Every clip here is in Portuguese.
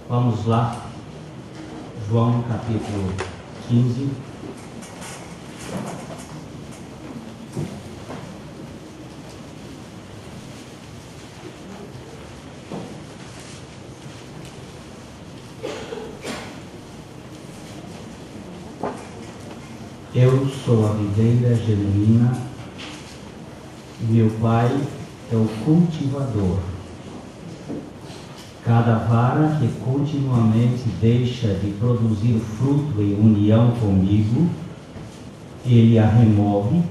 Vamos lá, João capítulo 15. Eu sou a videira genuína, meu Pai é o cultivador. Cada vara que continuamente deixa de produzir fruto em união comigo, Ele a remove,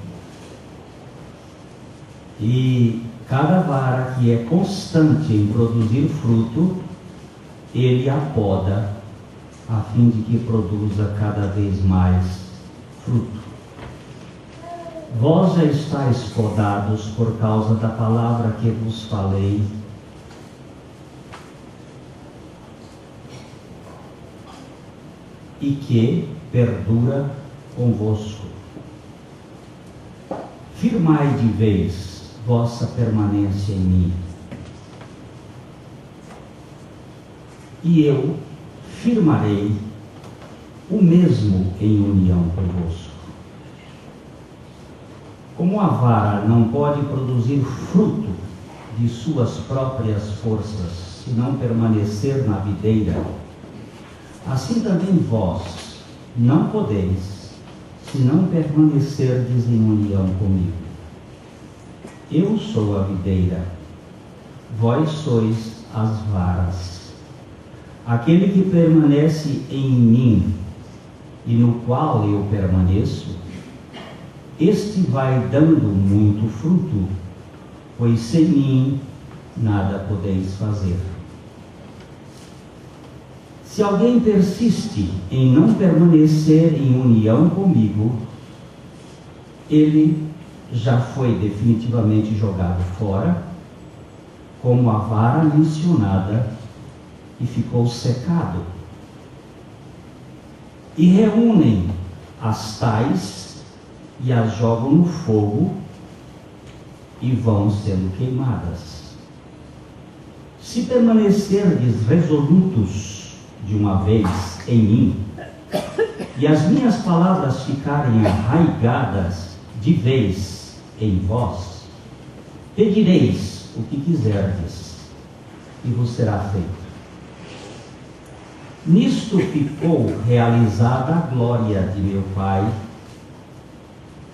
e cada vara que é constante em produzir fruto, Ele a poda, a fim de que produza cada vez mais fruto. Vós já estáis podados por causa da palavra que vos falei, e que perdura convosco. Firmai de vez vossa permanência em mim, e eu firmarei o mesmo em união convosco. Como a vara não pode produzir fruto de suas próprias forças, se não permanecer na videira, assim também vós não podeis, se não permanecerdes em união comigo. Eu sou a videira, vós sois as varas. Aquele que permanece em mim e no qual eu permaneço, este vai dando muito fruto, pois sem mim nada podeis fazer. Se alguém persiste em não permanecer em união comigo, ele já foi definitivamente jogado fora, como a vara mencionada, e ficou secado. E reúnem as tais e as jogam no fogo e vão sendo queimadas. Se permanecerdes resolutos de uma vez em mim, e as minhas palavras ficarem arraigadas de vez em vós, pedireis o que quiserdes, e vos será feito. Nisto ficou realizada a glória de meu Pai,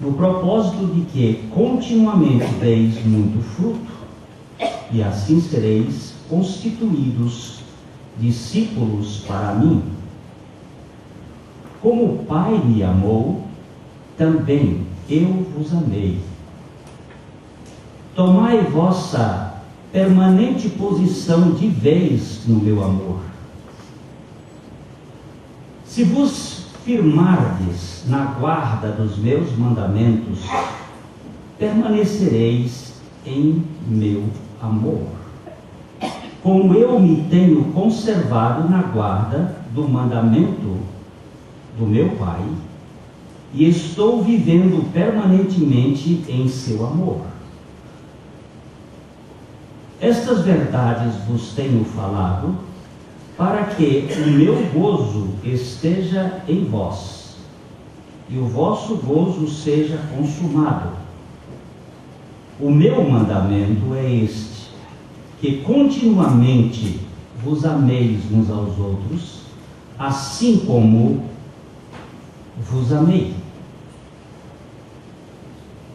no propósito de que continuamente deis muito fruto, e assim sereis constituídos discípulos para mim. Como o Pai me amou, também eu vos amei. Tomai vossa permanente posição de vez no meu amor. Se vos firmardes na guarda dos meus mandamentos, permanecereis em meu amor, como eu me tenho conservado na guarda do mandamento do meu Pai, e estou vivendo permanentemente em seu amor. Estas verdades vos tenho falado, para que o meu gozo esteja em vós, e o vosso gozo seja consumado. O meu mandamento é este, que continuamente vos ameis uns aos outros, assim como vos amei.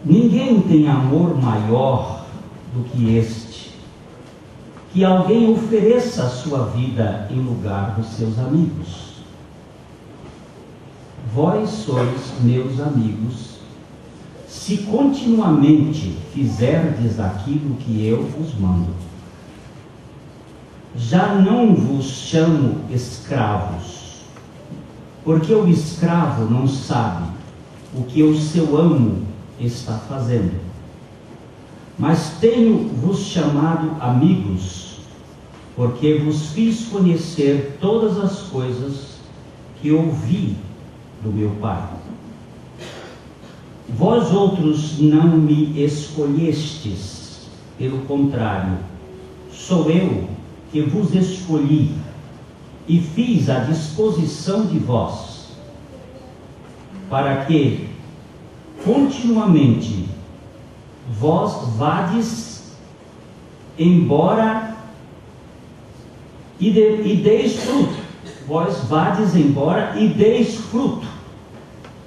Ninguém tem amor maior do que este, que alguém ofereça a sua vida em lugar dos seus amigos. Vós sois meus amigos, se continuamente fizerdes aquilo que eu vos mando. Já não vos chamo escravos, porque o escravo não sabe o que o seu amo está fazendo. Mas tenho-vos chamado amigos, porque vos fiz conhecer todas as coisas que ouvi do meu Pai. Vós outros não me escolhestes, pelo contrário, sou eu que vos escolhi e fiz à disposição de vós, para que continuamente vós vades embora e deis fruto. Vós vades embora e deis fruto,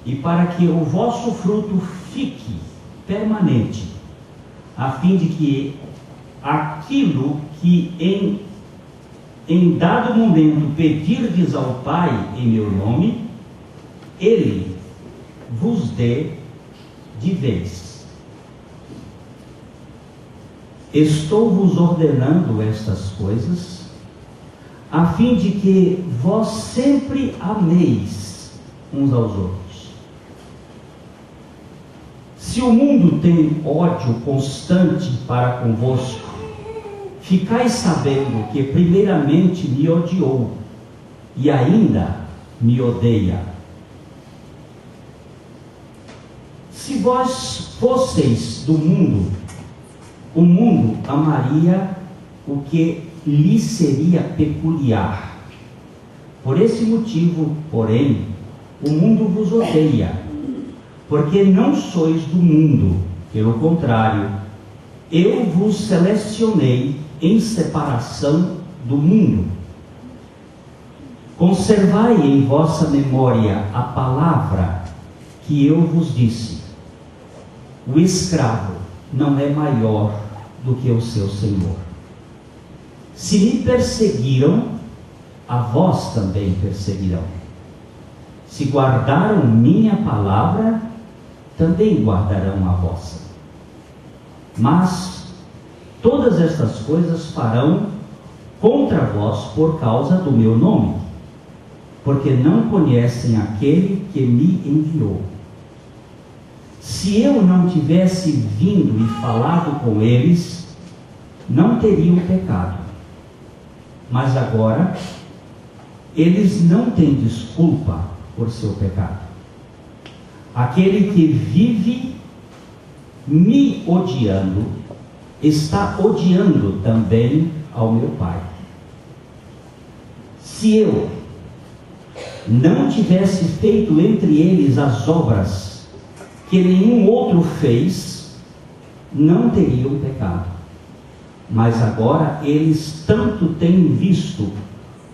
e para que o vosso fruto fique permanente, a fim de que aquilo que em dado momento pedirdes ao Pai em meu nome, Ele vos dê de vez. Estou vos ordenando estas coisas, a fim de que vós sempre ameis uns aos outros. Se o mundo tem ódio constante para convosco, ficai sabendo que primeiramente me odiou e ainda me odeia. Se vós fosseis do mundo, o mundo amaria o que lhe seria peculiar. Por esse motivo, porém, o mundo vos odeia, porque não sois do mundo. Pelo contrário, eu vos selecionei em separação do mundo. Conservai em vossa memória a palavra que eu vos disse: o escravo não é maior do que o seu senhor. Se me perseguiram, a vós também perseguirão. Se guardaram minha palavra, também guardarão a vossa. Mas todas estas coisas farão contra vós por causa do meu nome, porque não conhecem aquele que me enviou. Se eu não tivesse vindo e falado com eles, não teriam pecado. Mas agora, eles não têm desculpa por seu pecado. Aquele que vive me odiando, está odiando também ao meu Pai. Se eu não tivesse feito entre eles as obras que nenhum outro fez, não teriam pecado. Mas agora eles tanto têm visto,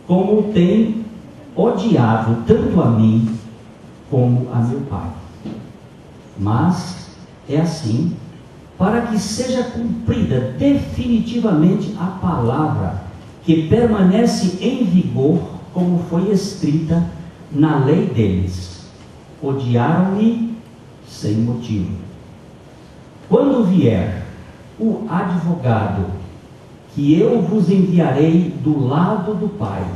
como têm odiado tanto a mim, como a meu Pai. Mas é assim, para que seja cumprida definitivamente a palavra que permanece em vigor, como foi escrita na lei deles: odiaram-me sem motivo. Quando vier o advogado, que eu vos enviarei do lado do Pai,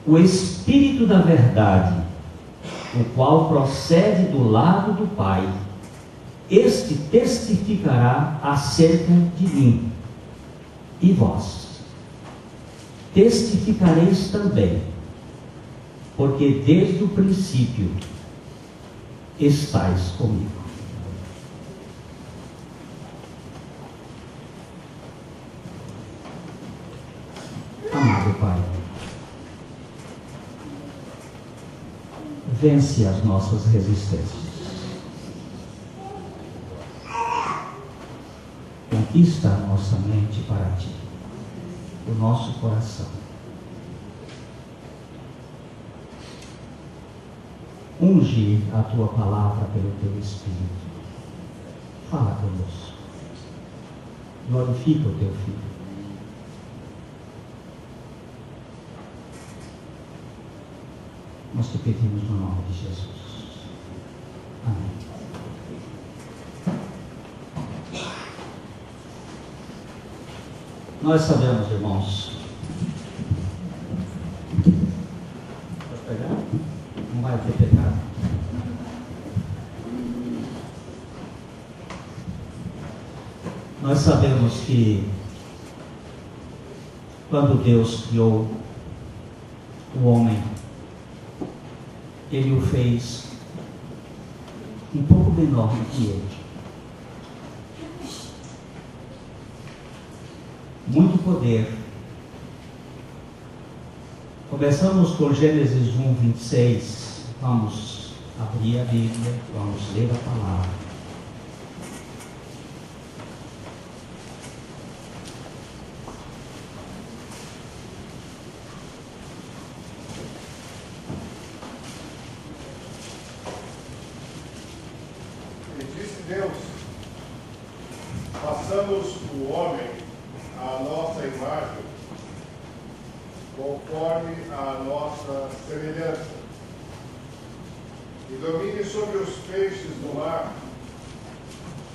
o Espírito da verdade, o qual procede do lado do Pai, este testificará acerca de mim. E vós testificareis também, porque desde o princípio estais comigo. Amado Pai, vence as nossas resistências. Conquista a nossa mente para Ti, o nosso coração. Unge a Tua palavra pelo Teu Espírito. Fala conosco. Glorifica o Teu Filho. Nós te pedimos no nome de Jesus. Amém. Nós sabemos, irmãos. Pode pegar? Não vai ter pecado. Nós sabemos que quando Deus criou o homem, Ele o fez um pouco menor do que ele. Muito poder, Começamos com Gênesis 1, 26. Vamos abrir a Bíblia, vamos ler a palavra. E disse Deus: façamos o homem à nossa imagem, conforme a nossa semelhança, e domine sobre os peixes do mar,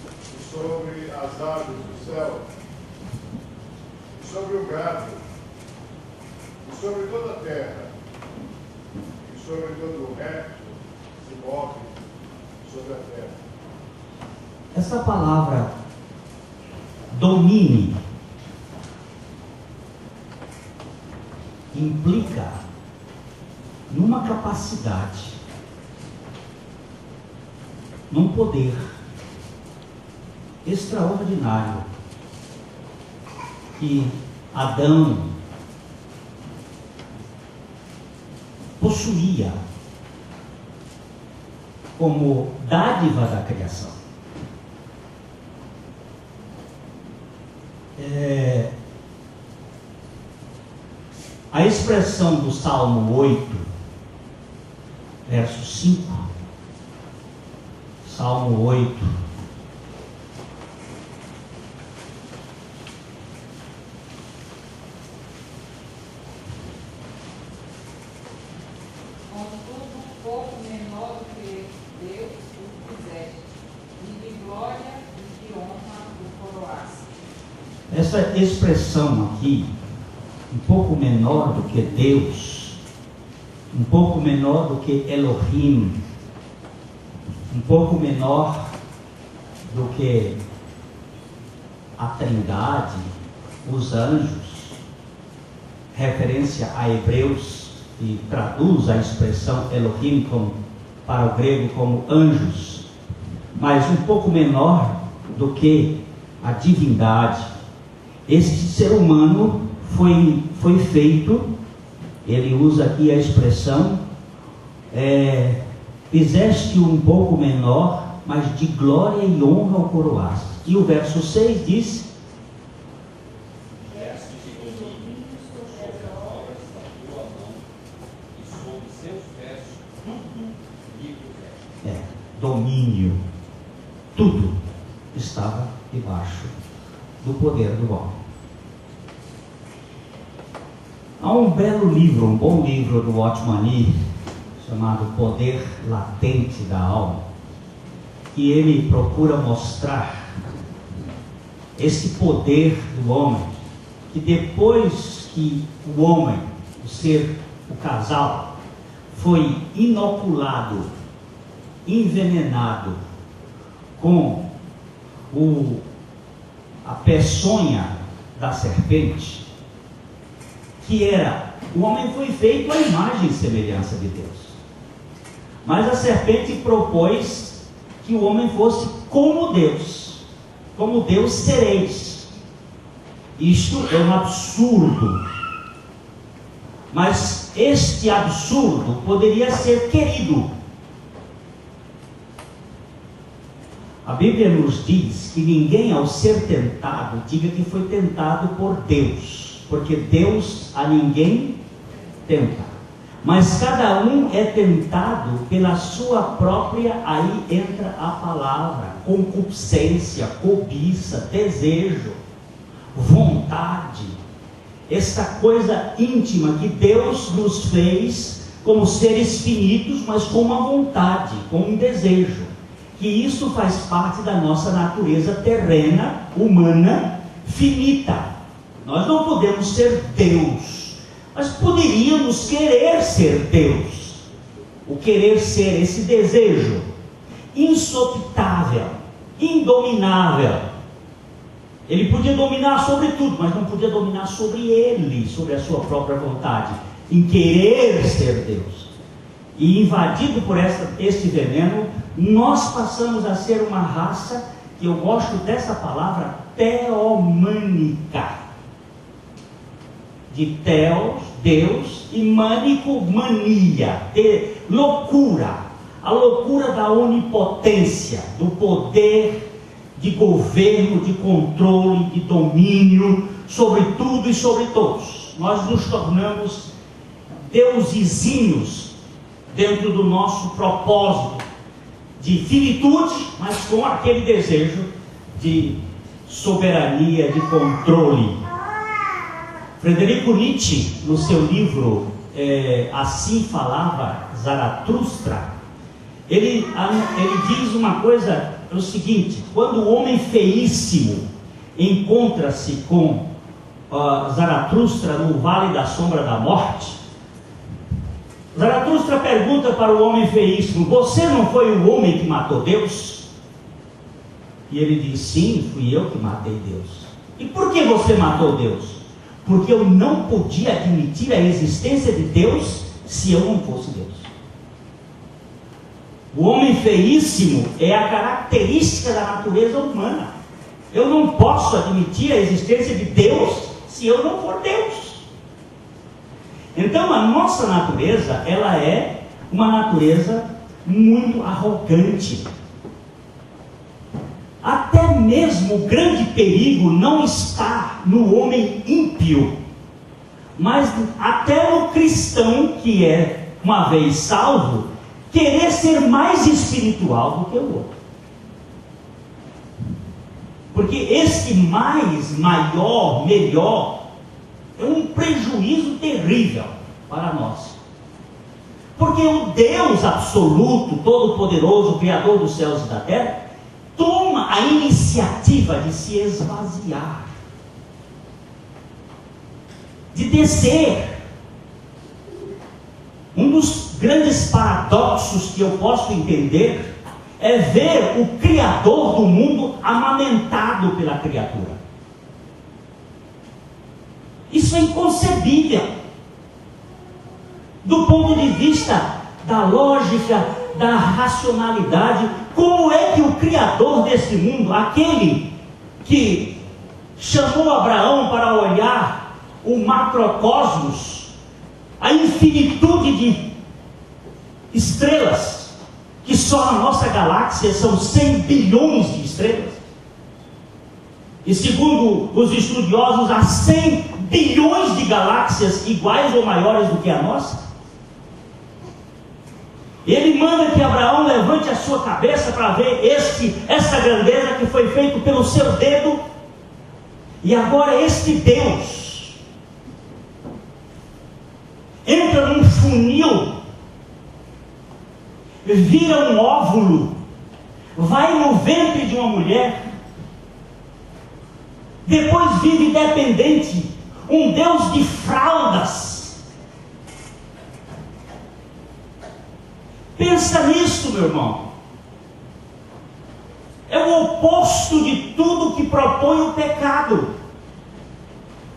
e sobre as aves do céu, e sobre o gado, e sobre toda a terra, e sobre todo o réptil que se move sobre a terra. Essa palavra domine implica numa capacidade, num poder extraordinário que Adão possuía como dádiva da criação. A expressão do Salmo 8, verso 5, Salmo 8, contudo, um pouco menor do que Deus o fizeste, e de glória e de honra o coroaste. essa expressão aqui, um pouco menor do que Deus, um pouco menor do que Elohim, um pouco menor do que a Trindade, os anjos, referência a Hebreus, que traduz a expressão Elohim para o grego como anjos, mas um pouco menor do que a divindade. Este ser humano foi feito, ele usa aqui a expressão, fizeste um pouco menor, mas de glória e honra o coroaste. E o verso 6 diz: deste domínio sobre as obras da tua mão, e sobre seus pés tudo lhe puseste. Domínio. Tudo estava debaixo do poder do homem. Há um belo livro, um bom livro do Watchman Nee, chamado Poder Latente da Alma, que ele procura mostrar esse poder do homem, que depois que o homem, o casal, foi inoculado, envenenado com a peçonha da serpente, o homem foi feito à imagem e semelhança de Deus. Mas a serpente propôs que o homem fosse como Deus sereis. Isto é um absurdo. Mas este absurdo poderia ser querido. A Bíblia nos diz que ninguém, ao ser tentado, diga que foi tentado por Deus, porque Deus a ninguém tenta, mas cada um é tentado pela sua própria, aí entra a palavra, concupiscência, cobiça, desejo, vontade, esta coisa íntima que Deus nos fez como seres finitos, mas com uma vontade, com um desejo, que isso faz parte da nossa natureza terrena, humana, finita. Nós não podemos ser Deus, mas poderíamos querer ser Deus. O querer ser, esse desejo insopitável, indominável. Ele podia dominar sobre tudo, mas não podia dominar sobre ele, sobre a sua própria vontade, em querer ser Deus. E invadido por este veneno, nós passamos a ser uma raça, que eu gosto dessa palavra, teomânica. de Theos, Deus, e manico, mania, de loucura. A loucura da onipotência, do poder de governo, de controle, de domínio sobre tudo e sobre todos. Nós nos tornamos deusezinhos dentro do nosso propósito de finitude, mas com aquele desejo de soberania, de controle. Frederico Nietzsche, no seu livro Assim Falava Zaratustra, ele diz uma coisa, é o seguinte: quando o homem feíssimo encontra-se com Zaratustra no vale da sombra da morte, Zaratustra pergunta para o homem feíssimo: você não foi o homem que matou Deus? E ele diz: sim, fui eu que matei Deus. E por que você matou Deus? Porque eu não podia admitir a existência de Deus se eu não fosse Deus. O homem feíssimo é a característica da natureza humana. Eu não posso admitir a existência de Deus se eu não for Deus. Então a nossa natureza, ela é uma natureza muito arrogante. Até mesmo o grande perigo não está no homem ímpio, mas até no cristão que é, uma vez salvo, querer ser mais espiritual do que o outro. Porque esse mais, maior, melhor, é um prejuízo terrível para nós. Porque o Deus absoluto, todo-poderoso, Criador dos céus e da terra, toma a iniciativa de se esvaziar, de descer. Um dos grandes paradoxos que eu posso entender é ver o Criador do mundo amamentado pela criatura. Isso é inconcebível do ponto de vista da lógica, da racionalidade. Como é que o Criador desse mundo, aquele que chamou Abraão para olhar o macrocosmos, a infinitude de estrelas, que só na nossa galáxia são 100 bilhões de estrelas, e segundo os estudiosos, há 100 bilhões de galáxias iguais ou maiores do que a nossa. Ele manda que Abraão levante a sua cabeça para ver essa grandeza que foi feito pelo seu dedo. E agora este Deus entra num funil, vira um óvulo, vai no ventre de uma mulher, depois vive dependente, um Deus de fraldas. Pensa nisso, meu irmão. É o oposto de tudo que propõe o pecado.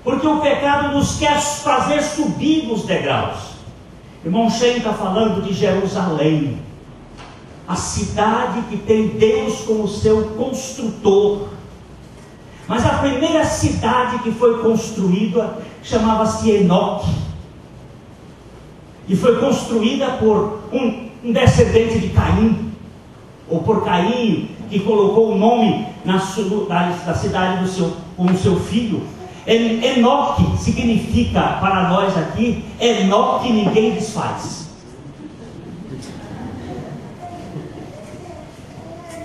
Porque o pecado nos quer fazer subir nos degraus. Irmão Shane está falando de Jerusalém, a cidade que tem Deus como seu construtor. Mas a primeira cidade que foi construída chamava-se Enoque. E foi construída por um descendente de Caim, ou por Caim, que colocou o nome da cidade com o seu filho. Enoque significa para nós aqui, Enoque ninguém desfaz.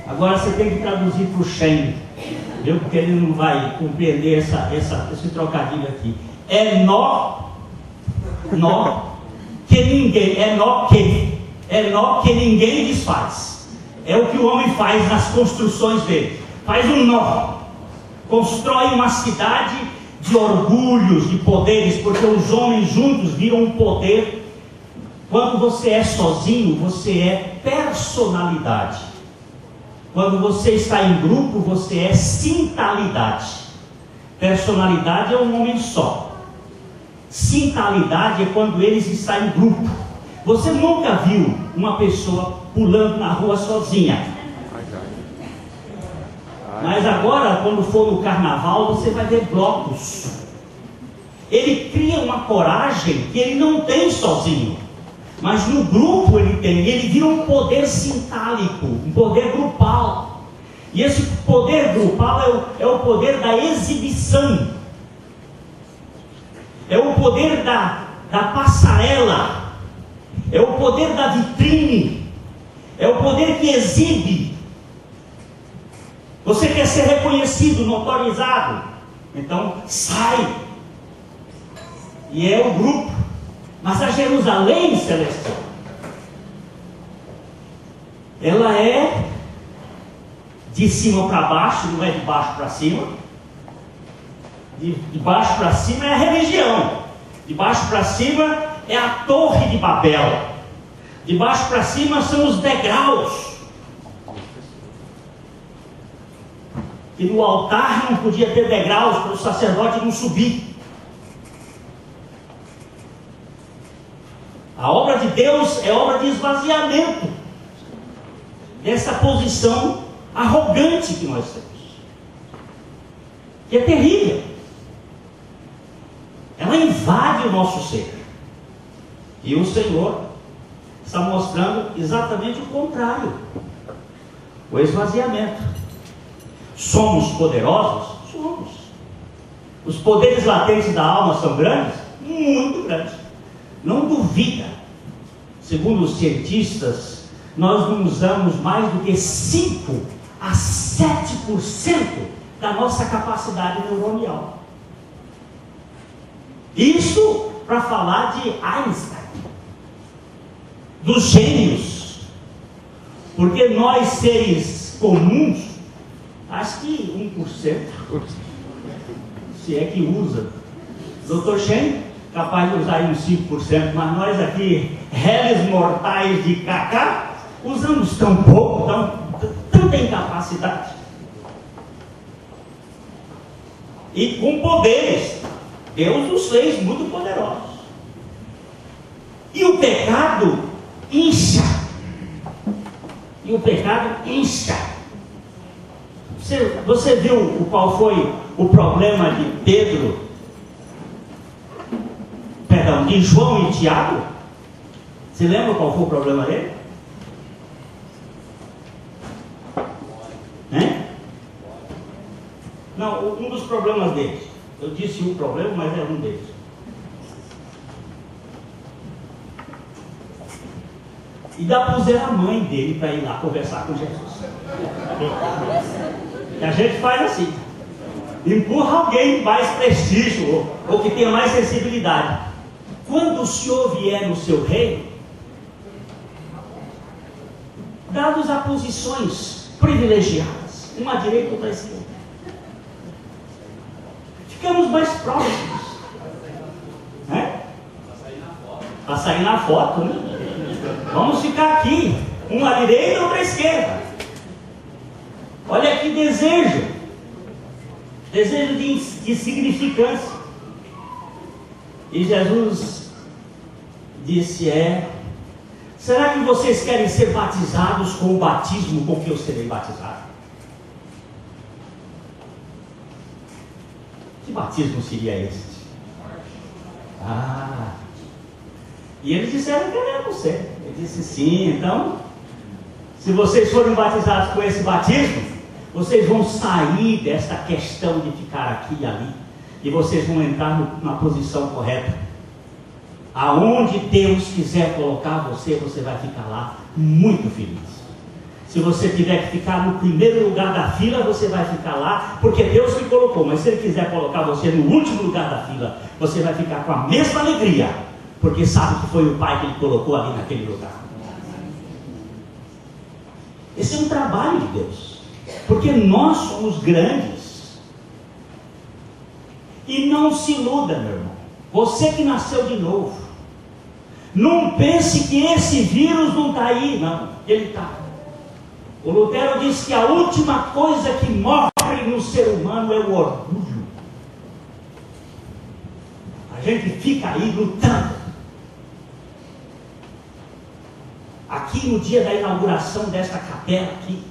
Agora você tem que traduzir para o Shane, viu? Porque ele não vai compreender esse trocadilho aqui. Enoque ninguém desfaz. É o que o homem faz nas construções dele. Faz um nó, constrói uma cidade de orgulhos, de poderes, porque os homens juntos viram um poder. Quando você é sozinho, você é personalidade. Quando você está em grupo, você é sintalidade. Personalidade é um homem só. Sintalidade é quando eles estão em grupo. Você nunca viu uma pessoa pulando na rua sozinha. Mas agora, quando for no carnaval, você vai ver blocos. ele cria uma coragem que ele não tem sozinho, mas no grupo ele tem. Ele vira um poder sintálico, um poder grupal. E esse poder grupal é o poder da exibição, é o poder da passarela, é o poder da vitrine, é o poder que exibe. Você quer ser reconhecido, notorizado, então sai. E é o grupo. Mas a Jerusalém celestial, ela é de cima para baixo, não é de baixo para cima. De baixo para cima é a religião. De baixo para cima é a Torre de Babel. De baixo para cima são os degraus. E no altar não podia ter degraus para o sacerdote não subir. A obra de Deus é obra de esvaziamento dessa posição arrogante que nós temos, que é terrível. Ela invade o nosso ser. E o Senhor está mostrando exatamente o contrário, o esvaziamento. Somos poderosos? Somos. Os poderes latentes da alma são grandes? Muito grandes. Não duvida. Segundo os cientistas, nós não usamos mais do que 5 a 7% da nossa capacidade neuronial. Isso para falar de Einstein, dos gênios. Porque nós, seres comuns, acho que 1%, se é que usa. Dr. Shen, capaz de usar aí uns 5%, mas nós aqui, réis mortais de cacá, usamos tão pouco, tanta incapacidade. E com poderes. Deus os fez muito poderosos. E o pecado incha. E o pecado incha. Você viu qual foi o problema de Pedro? Perdão, de João e Tiago? Você lembra qual foi o problema dele? Não, um dos problemas deles. Eu disse um problema, mas é um deles. E dá para usar a mãe dele para ir lá conversar com Jesus. E a gente faz assim. Empurra alguém de mais prestígio ou que tenha mais sensibilidade. Quando o Senhor vier no seu reino, dados a posições privilegiadas, uma à direita e outra à esquerda, ficamos mais próximos, né? Para sair na foto, né? Vamos ficar aqui, uma à direita e outra à esquerda. Olha que desejo de significância. E Jesus disse: será que vocês querem ser batizados com o batismo com que eu serei batizado? Que batismo seria este? E eles disseram que queremos ser. Ele disse: sim, então, se vocês forem batizados com esse batismo, vocês vão sair desta questão de ficar aqui e ali, e vocês vão entrar na posição correta. Aonde Deus quiser colocar você, você vai ficar lá muito feliz. Se você tiver que ficar no primeiro lugar da fila, você vai ficar lá, porque Deus te colocou. Mas se Ele quiser colocar você no último lugar da fila, você vai ficar com a mesma alegria, porque sabe que foi o Pai que Ele colocou ali naquele lugar. Esse é um trabalho de Deus, porque nós somos grandes. E não se iluda, meu irmão. Você que nasceu de novo, não pense que esse vírus não está aí, não. Ele está. O Lutero disse que a última coisa que morre no ser humano é o orgulho. A gente fica aí lutando. Aqui no dia da inauguração desta capela aqui,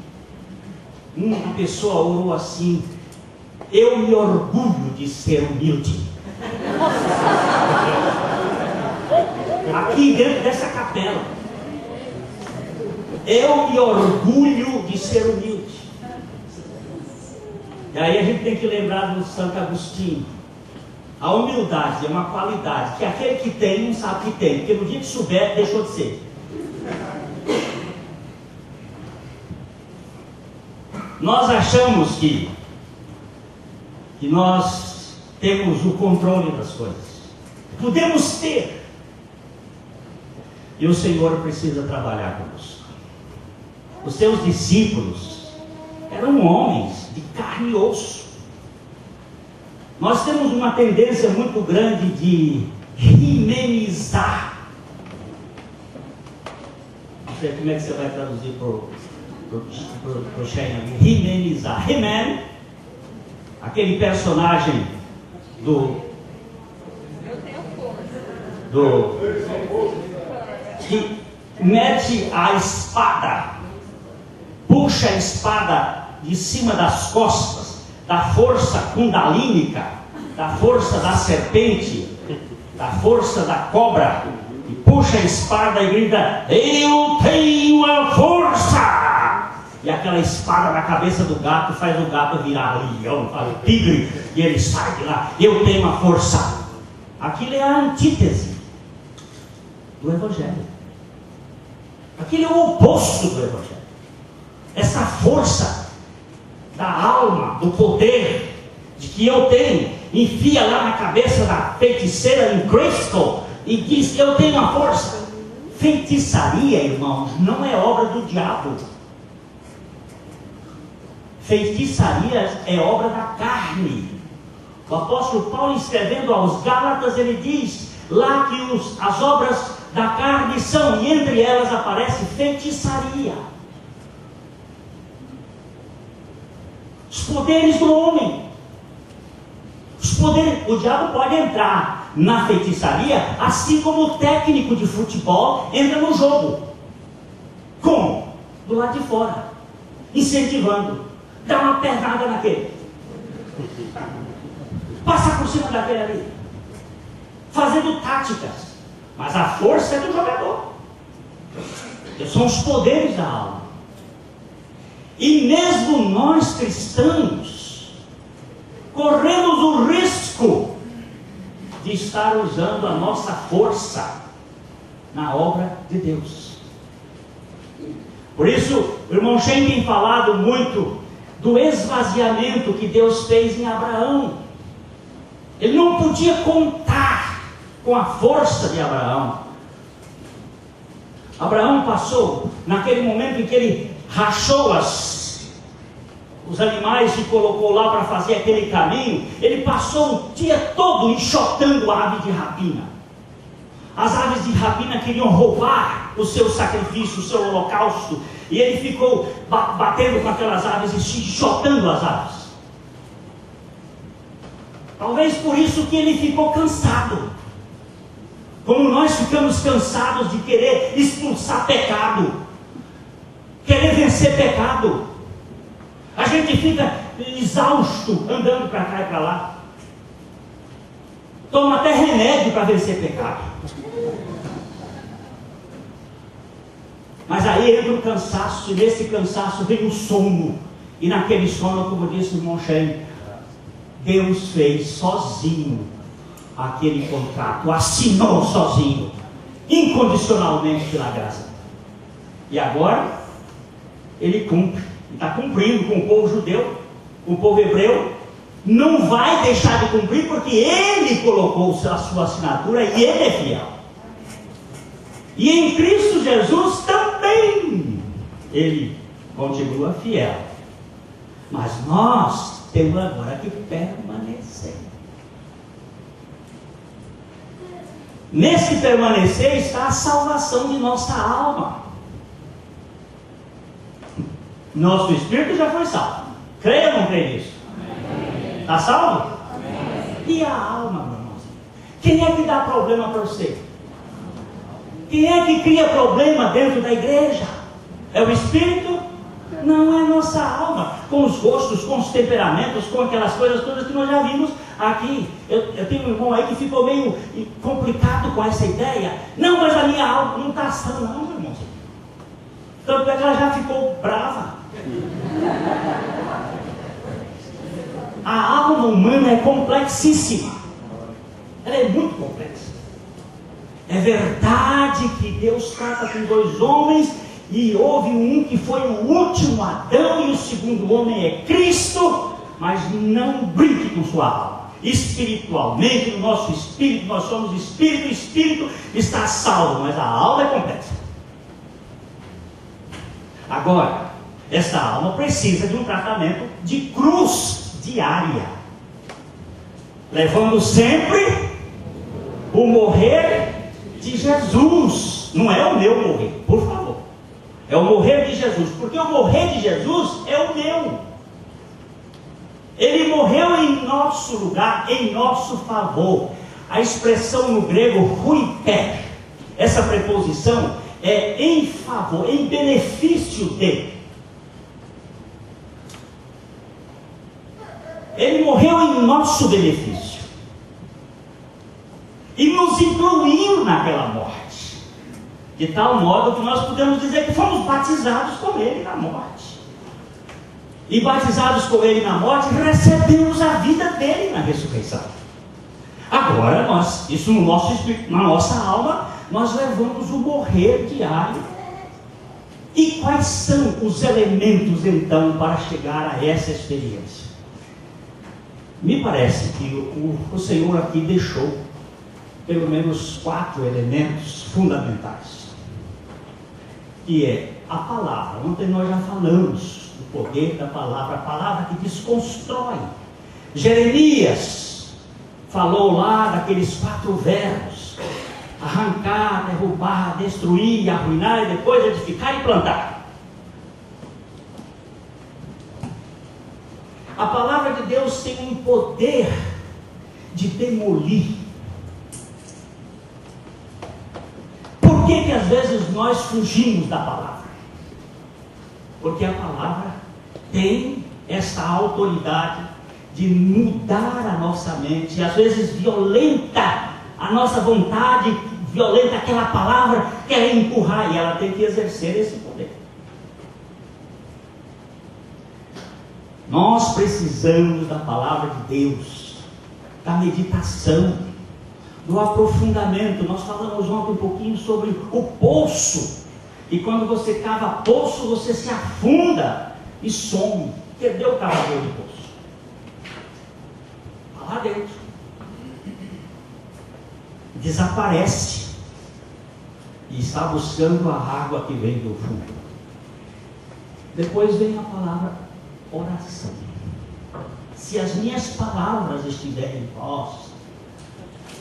uma pessoa orou assim: eu me orgulho de ser humilde. Aqui dentro dessa capela. Eu me orgulho de ser humilde. E aí a gente tem que lembrar do Santo Agostinho. A humildade é uma qualidade que aquele que tem não sabe que tem, porque no dia que souber, deixou de ser. Nós achamos que nós temos o controle das coisas. Podemos ter. E o Senhor precisa trabalhar conosco. Os seus discípulos eram homens de carne e osso. Nós temos uma tendência muito grande de himenizar. Não sei como é que você vai traduzir para o Cheyenne. Himenizar. He-Man, aquele personagem que mete a espada, puxa a espada de cima das costas, da força kundalínica, da força da serpente, da força da cobra, e puxa a espada e grita: eu tenho a força! E aquela espada na cabeça do gato faz o gato virar leão, faz o tigre, e ele sai de lá: eu tenho a força. Aquilo é a antítese do Evangelho. Aquilo é o oposto do Evangelho. Essa força da alma, do poder, de que eu tenho, enfia lá na cabeça da feiticeira em Cristo e diz: eu tenho a força. Feitiçaria, irmãos, não é obra do diabo. Feitiçaria é obra da carne. O apóstolo Paulo, escrevendo aos Gálatas, ele diz lá que as obras da carne são, e entre elas aparece feitiçaria. Os poderes do homem. O diabo pode entrar na feitiçaria, assim como o técnico de futebol entra no jogo. Como? Do lado de fora, incentivando. Dá uma pernada naquele, passa por cima daquele ali, fazendo táticas. Mas a força é do jogador. São os poderes da alma. E mesmo nós cristãos corremos o risco de estar usando a nossa força na obra de Deus. Por isso, o irmão Shen tem falado muito do esvaziamento que Deus fez em Abraão. Ele não podia contar com a força de Abraão. Abraão passou, naquele momento em que ele rachou os animais e colocou lá para fazer aquele caminho, ele passou o dia todo enxotando a ave de rapina. As aves de rapina queriam roubar o seu sacrifício, o seu holocausto, e ele ficou batendo com aquelas aves e enxotando as aves. Talvez por isso que ele ficou cansado. Como nós ficamos cansados de querer expulsar pecado, querer vencer pecado. A gente fica exausto andando para cá e para lá. Toma até remédio para vencer pecado. Mas aí entra o cansaço, e nesse cansaço vem o sono. E naquele sono, como disse o irmão Shen, Deus fez sozinho aquele contrato, assinou sozinho, incondicionalmente pela graça. E agora, ele cumpre, está cumprindo com o povo judeu, com o povo hebreu. Não vai deixar de cumprir, porque ele colocou a sua assinatura e ele é fiel. E em Cristo Jesus também ele continua fiel. Mas nós temos agora que permanecer. Nesse permanecer está a salvação de nossa alma. Nosso espírito já foi salvo. Creia ou não creia nisso? Está salvo? Amém. E a alma, meu irmãozinho? Quem é que dá problema para você? Quem é que cria problema dentro da igreja? É o espírito? Não, é a nossa alma. Com os gostos, com os temperamentos, com aquelas coisas todas que nós já vimos aqui, eu tenho um irmão aí que ficou meio complicado com essa ideia. Não, mas a minha alma não está sã, não, meu irmão. Tanto é que ela já ficou brava. A alma humana é complexíssima. Ela é muito complexa. É verdade que Deus trata com dois homens, e houve um que foi o último Adão, e o segundo homem é Cristo, mas não brinque com sua alma. Espiritualmente, no nosso espírito, nós somos espírito, o espírito está salvo, mas a alma é complexa. Agora, essa alma precisa de um tratamento de cruz diária, levando sempre o morrer de Jesus. Não é o meu morrer, por favor. É o morrer de Jesus, porque o morrer de Jesus é o meu. Ele morreu em nosso lugar, em nosso favor. A expressão no grego huiper, essa preposição é em favor, em benefício de. Ele morreu em nosso benefício e nos incluiu naquela morte, de tal modo que nós podemos dizer que fomos batizados com Ele na morte, e batizados com Ele na morte, recebemos a vida dele na ressurreição. Agora nós, isso no nosso espírito, na nossa alma, nós levamos o morrer diário. E quais são os elementos então para chegar a essa experiência? Me parece que o Senhor aqui deixou pelo menos 4 elementos fundamentais, que é a palavra. Ontem nós já falamos do poder da palavra, a palavra que desconstrói. Jeremias falou lá daqueles 4 verbos: arrancar, derrubar, destruir, arruinar e depois edificar e plantar. A palavra de Deus tem um poder de demolir. Por que às vezes nós fugimos da palavra? Porque a palavra tem essa autoridade de mudar a nossa mente, e às vezes violenta a nossa vontade, violenta aquela palavra, quer empurrar, e ela tem que exercer esse poder. Nós precisamos da palavra de Deus, da meditação, do aprofundamento. Nós falamos ontem um pouquinho sobre o poço, e quando você cava poço, você se afunda e some. Perdeu o cavador de poço. Está lá dentro. Desaparece e está buscando a água que vem do fundo. Depois vem a palavra oração. Se as minhas palavras estiverem em vós,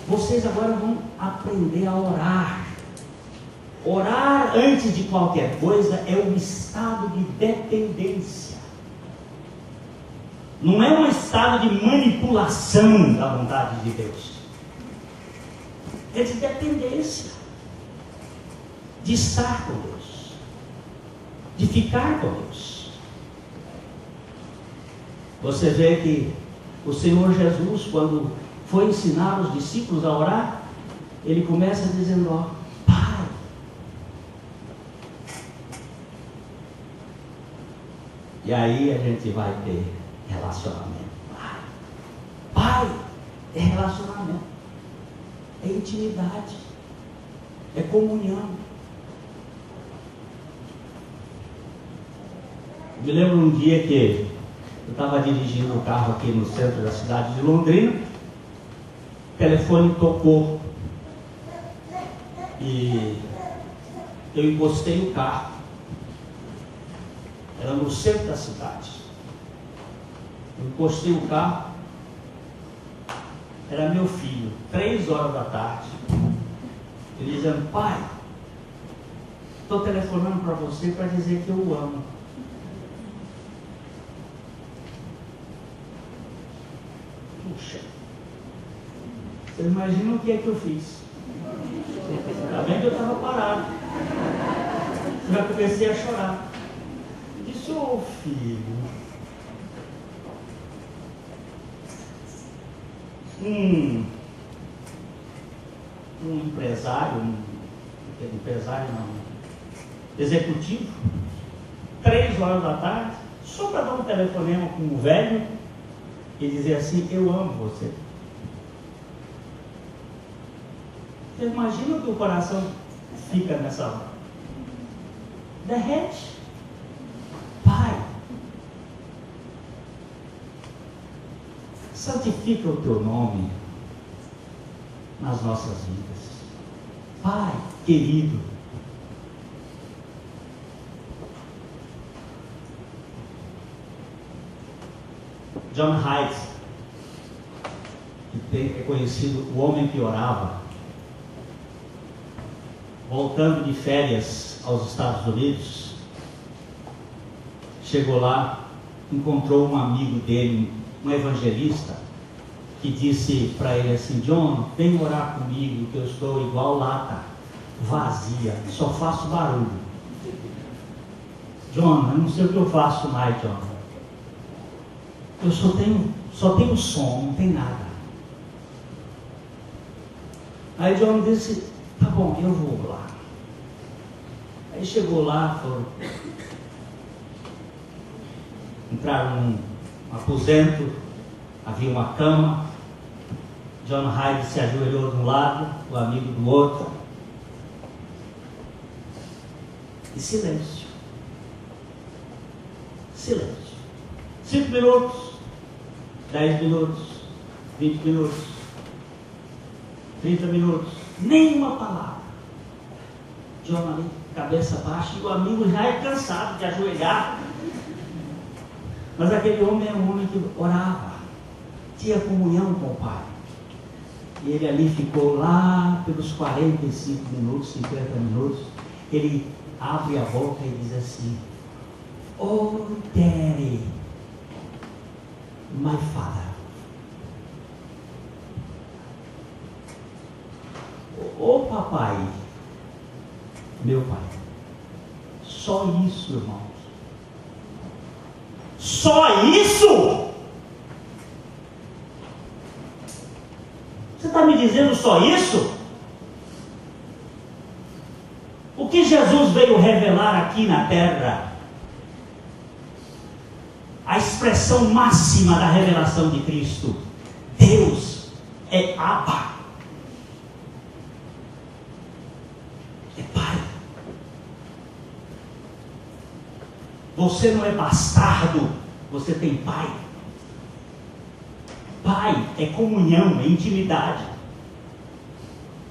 vocês agora vão aprender a orar. Orar, antes de qualquer coisa, é um estado de dependência. Não é um estado de manipulação da vontade de Deus. É de dependência, de estar com Deus, de ficar com Deus. Você vê que o Senhor Jesus, quando foi ensinar os discípulos a orar, ele começa dizendo: ó, Pai. E aí a gente vai ter relacionamento. Pai é relacionamento, é intimidade, é comunhão. Eu me lembro um dia que eu estava dirigindo um carro aqui no centro da cidade de Londrina, o telefone tocou e eu encostei o carro. Era no centro da cidade. Eu encostei o carro, era meu filho, 3 horas da tarde. Ele dizendo: pai, estou telefonando para você para dizer que eu o amo. Puxa, você imagina o que é que eu fiz? Ainda bem que eu estava parado. Eu já comecei a chorar. Eu disse: ô filho, um executivo, 3 horas da tarde, só para dar um telefonema com um velho e dizer assim: eu amo você. Você imagina que o coração fica nessa hora? Derrete. Pai, santifica o teu nome nas nossas vidas. Pai querido, John Hyde, que é conhecido o homem que orava, voltando de férias aos Estados Unidos, chegou lá, encontrou um amigo dele, um evangelista, que disse para ele assim: John, vem orar comigo, que eu estou igual lata, vazia, só faço barulho. John, eu não sei o que eu faço mais, John. Eu só tenho som, não tem nada. Aí John disse: tá bom, eu vou lá. Aí chegou lá, foram, entraram num aposento, havia uma cama. John Hyde se ajoelhou de um lado, o amigo do outro. E silêncio. Silêncio. 5 minutos, 10 minutos, 20 minutos, 30 minutos, nenhuma palavra. John ali, cabeça baixa, e o amigo já é cansado de ajoelhar. Mas aquele homem era um homem que orava, tinha comunhão com o Pai. E ele ali ficou lá pelos 45 minutos, 50 minutos. Ele abre a boca e diz assim: Oh, Daddy, my father. Oh, papai, meu pai. Só isso, irmãos. Só isso? Você está me dizendo só isso? O que Jesus veio revelar aqui na terra? A expressão máxima da revelação de Cristo. Deus é Abba. É Pai. Você não é bastardo, você tem Pai. Pai é comunhão, é intimidade.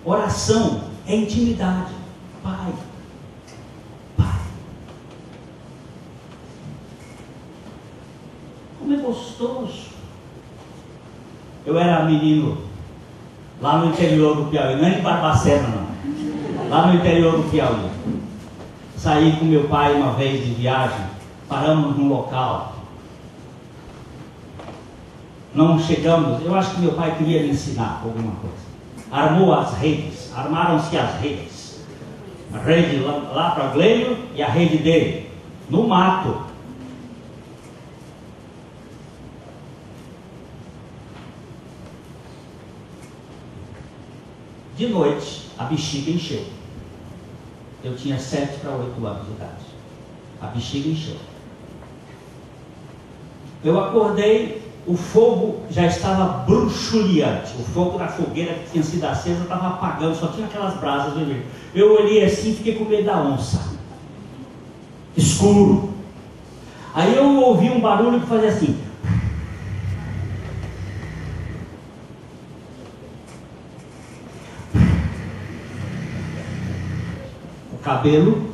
Oração é intimidade. Pai. Pai. Como é gostoso. Eu era menino lá no interior do Piauí, não é de Barbacena não. Lá no interior do Piauí. Saí com meu pai uma vez de viagem, paramos num local. Não chegamos, eu acho que meu pai queria me ensinar alguma coisa. Armou as redes, armaram-se as redes. A rede lá para o Glênio e a rede dele, no mato. De noite, a bexiga encheu. Eu tinha 7 para 8 anos de idade. A bexiga encheu. Eu acordei, o fogo já estava bruxuleante. O fogo da fogueira que tinha sido acesa estava apagando, só tinha aquelas brasas vermelhas. Eu olhei assim e fiquei com medo da onça. Escuro. Aí eu ouvi um barulho que fazia assim. O cabelo.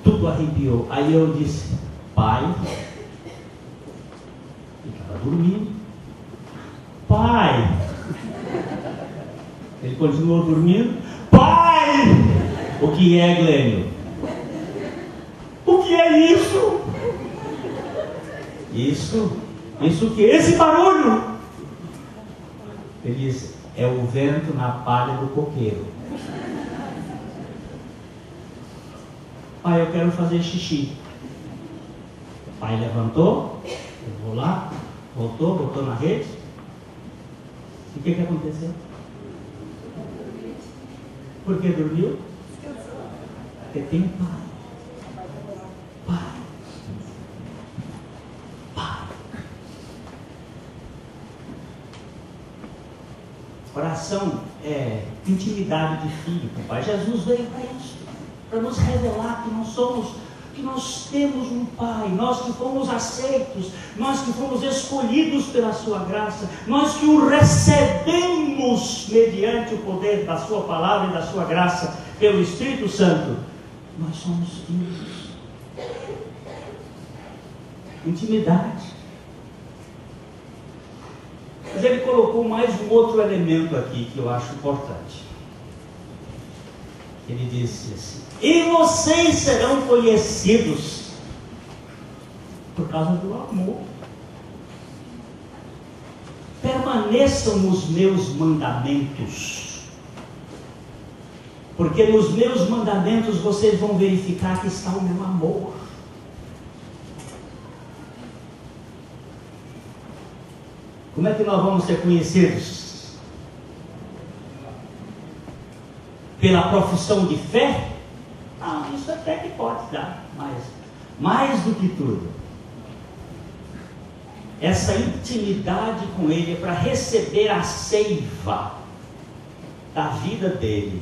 Tudo arrepiou. Aí eu disse: Pai. Ele estava dormindo. Pai. Ele continuou dormindo. Pai. O que é, Glênio? O que é isso? Isso que é esse barulho? Ele disse: é o vento na palha do coqueiro. Pai, eu quero fazer xixi. pai levantou, levou lá, voltou, botou na rede. E o que aconteceu? Por que dormiu? Porque tem um pai. Oração é intimidade de filho com o Pai. Jesus veio para isso, para nos revelar que nós temos um Pai, nós que fomos aceitos, nós que fomos escolhidos pela sua graça, nós que o recebemos mediante o poder da sua palavra e da sua graça pelo Espírito Santo. Nós somos filhos. Intimidade. Mas ele colocou mais um outro elemento aqui que eu acho importante. Ele disse assim: e vocês serão conhecidos por causa do amor. Permaneçam nos meus mandamentos, porque nos meus mandamentos vocês vão verificar que está o meu amor. Como é que nós vamos ser conhecidos? Pela profissão de fé? Não, isso até que pode dar, mas mais do que tudo, essa intimidade com Ele é para receber a seiva da vida dele.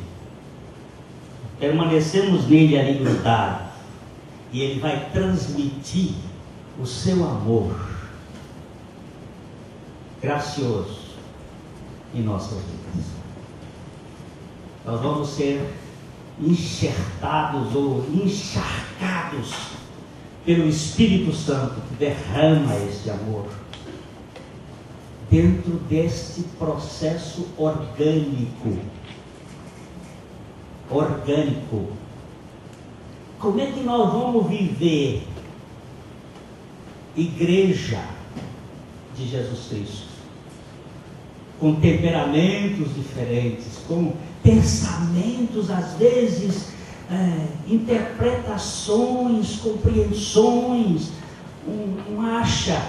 Permanecemos nele ali grudados, e Ele vai transmitir o seu amor gracioso em nossas vidas. Nós vamos ser enxertados ou encharcados pelo Espírito Santo, que derrama esse amor dentro deste processo orgânico. Como é que nós vamos viver igreja de Jesus Cristo? Com temperamentos diferentes, com pensamentos, às vezes, interpretações, compreensões. Um acha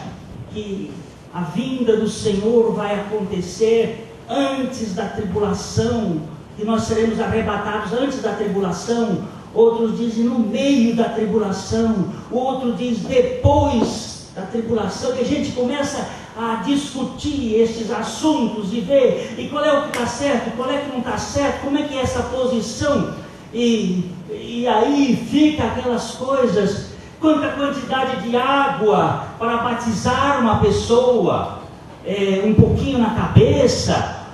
que a vinda do Senhor vai acontecer antes da tribulação, que nós seremos arrebatados antes da tribulação. Outros dizem no meio da tribulação, outro diz depois da tribulação, e a gente começa a discutir esses assuntos e ver e qual é o que está certo, qual é que não está certo, como é que é essa posição, e aí fica aquelas coisas. Quanta quantidade de água para batizar uma pessoa, um pouquinho na cabeça,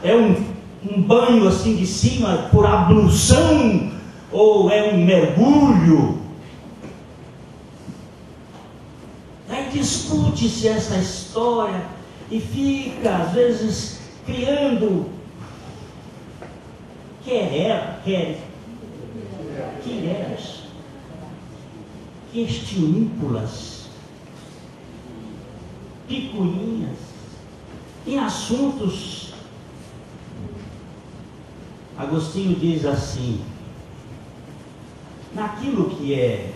um banho assim de cima por ablução, ou é um mergulho? Aí discute-se essa história e fica, às vezes, criando questiúnculas, picuinhas, em assuntos. Agostinho diz assim: naquilo que é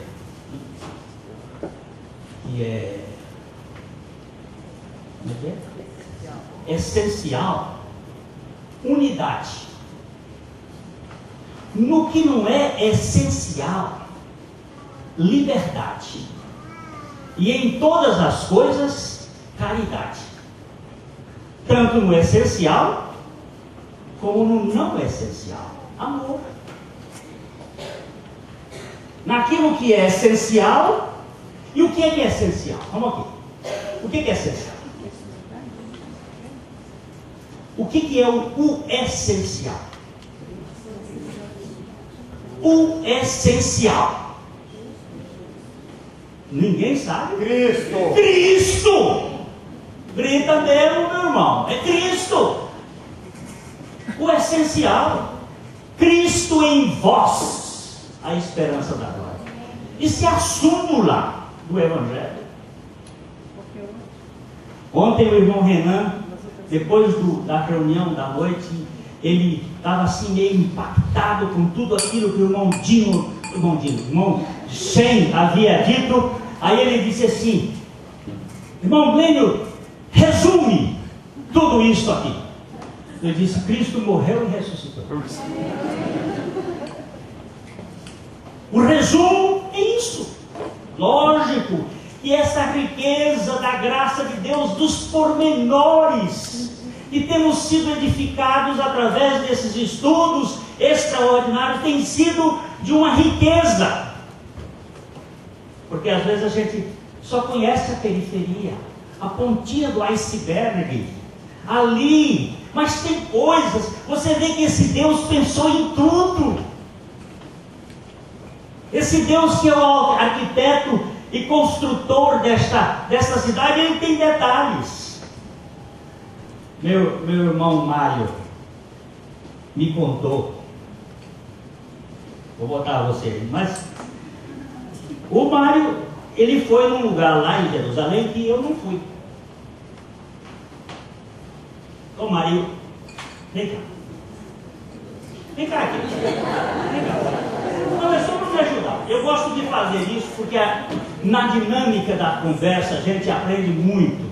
essencial, unidade. No que não é essencial, liberdade. E em todas as coisas, caridade. Tanto no essencial, como no não essencial, amor. Naquilo que é essencial. E o que é essencial? Vamos aqui. O que é essencial? O que é o essencial? O essencial. Ninguém sabe? Cristo! Cristo! Grita mesmo, meu irmão. É Cristo. O essencial. Cristo em vós, a esperança da glória. Isso é a súmula do Evangelho. Ontem o irmão Renan, depois da reunião da noite, ele estava assim meio impactado com tudo aquilo que o irmão Shen havia dito Aí ele disse assim: irmão Glênio, resume tudo isso aqui. Ele disse: Cristo morreu e ressuscitou. O resumo é isso. Lógico que essa riqueza da graça de Deus, dos pormenores, e temos sido edificados através desses estudos extraordinários, tem sido de uma riqueza. Porque às vezes a gente só conhece a periferia, a pontinha do iceberg, ali, mas tem coisas, você vê que esse Deus pensou em tudo. Esse Deus que é o arquiteto e construtor desta cidade, ele tem detalhes. Meu irmão Mário me contou, vou botar você aí, mas o Mário, ele foi num lugar lá em Jerusalém que eu não fui. Ô Mário, vem cá. Vem cá aqui. Vem cá. Não, é só para me ajudar. Eu gosto de fazer isso porque na dinâmica da conversa a gente aprende muito.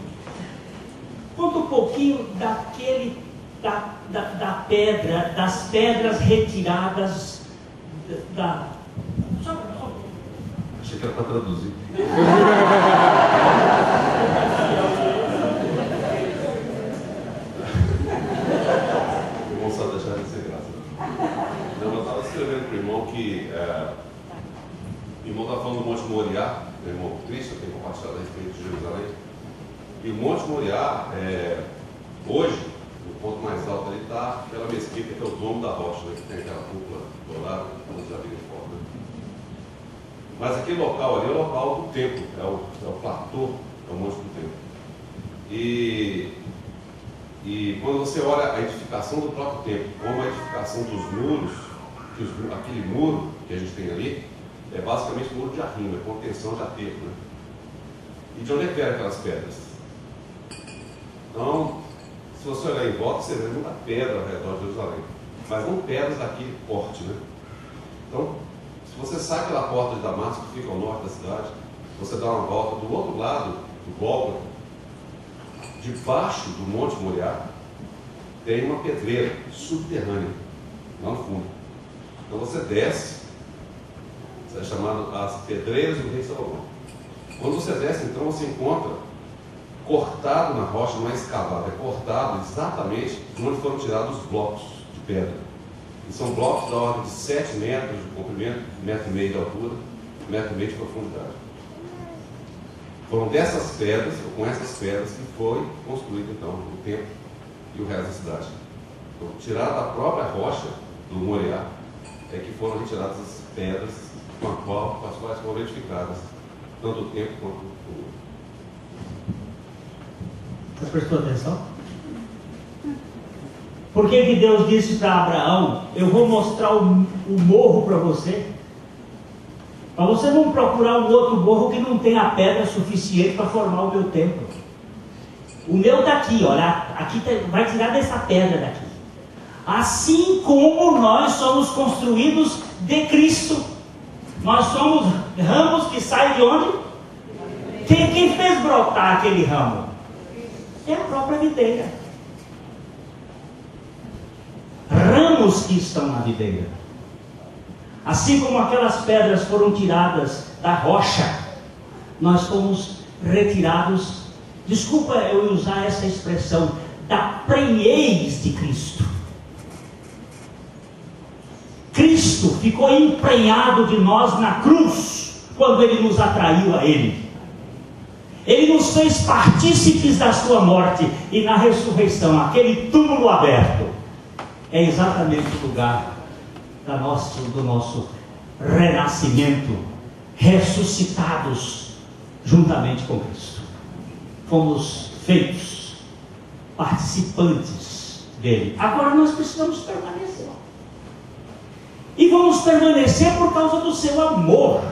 Conta um pouquinho da pedra, das pedras retiradas da... Achei que era para traduzir. O irmão só deixar de ser graça. Eu estava escrevendo para o irmão que o irmão estava falando do Monte Moriá, o irmão Cristo, tem compartilhado a respeito de Jerusalém. E o Monte Moriá, hoje, no ponto mais alto ali está aquela mesquita que é o Domo da Rocha, né, que tem aquela cúpula do lado, quando já viram foto, né? Mas aquele local ali é o local do templo, é o platô, é o Monte do Templo. E quando você olha a edificação do próprio templo, como a edificação dos muros, aquele muro que a gente tem ali, é basicamente muro de arrimo, é contenção de aterro, né? E de onde é que vieram aquelas pedras? Então, se você olhar em volta, você vê muita pedra ao redor de Jerusalém, mas não pedras daquele porte, né? Então, se você sai pela porta de Damasco, que fica ao norte da cidade, você dá uma volta do outro lado do Gólgota, debaixo do Monte Moriá, tem uma pedreira subterrânea, lá no fundo. Então você desce, isso é chamado as Pedreiras do Rei Salomão. Quando você desce, então, você encontra cortado na rocha, não é escavado, é cortado exatamente onde foram tirados os blocos de pedra. E são blocos da ordem de 7 metros de comprimento, 1,5 metro de altura, 1,5 metro de profundidade. Foram dessas pedras, ou com essas pedras, que foi construído então o templo e o resto da cidade. Então, tirado da própria rocha do Moriá, é que foram retiradas as pedras com as quais foram edificadas tanto o templo quanto o muro. Você prestou atenção? Por que Deus disse para Abraão: eu vou mostrar o morro para você? Para você não procurar um outro morro que não tenha pedra suficiente para formar o meu templo. O meu está aqui, olha, aqui vai tirar dessa pedra daqui. Assim como nós somos construídos de Cristo. Nós somos ramos que saem de onde? Quem fez brotar aquele ramo? É a própria videira. Ramos que estão na videira. Assim como aquelas pedras foram tiradas da rocha, nós fomos retirados, desculpa eu usar essa expressão, da prenhez de Cristo. Cristo ficou emprenhado de nós na cruz, quando Ele nos atraiu a Ele. Ele nos fez partícipes da sua morte, e na ressurreição, aquele túmulo aberto, é exatamente o lugar do nosso renascimento, ressuscitados juntamente com Cristo. Fomos feitos participantes dele. Agora nós precisamos permanecer. E vamos permanecer por causa do seu amor.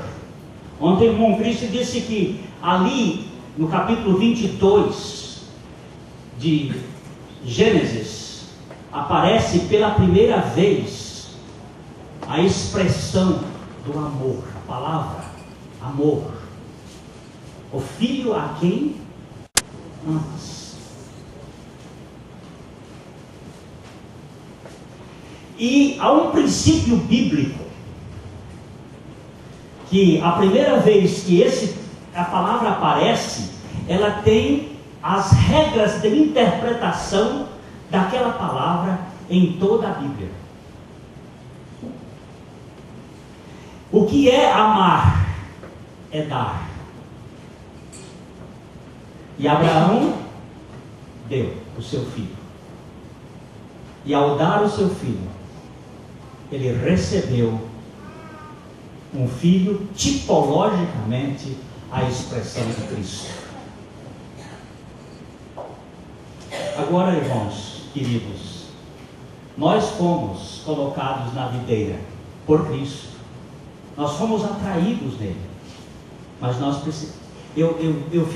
Ontem o irmão Cristo disse que ali no capítulo 22 de Gênesis aparece pela primeira vez a expressão do amor, a palavra amor. O filho a quem amas. E há um princípio bíblico que a primeira vez que a palavra aparece, ela tem as regras de interpretação daquela palavra em toda a Bíblia. O que é amar? É dar. E Abraão deu o seu filho. E ao dar o seu filho, ele recebeu um filho, tipologicamente a expressão de Cristo. Agora, irmãos queridos, nós fomos colocados na videira por Cristo. Nós fomos atraídos nele. Mas nós precisamos. Eu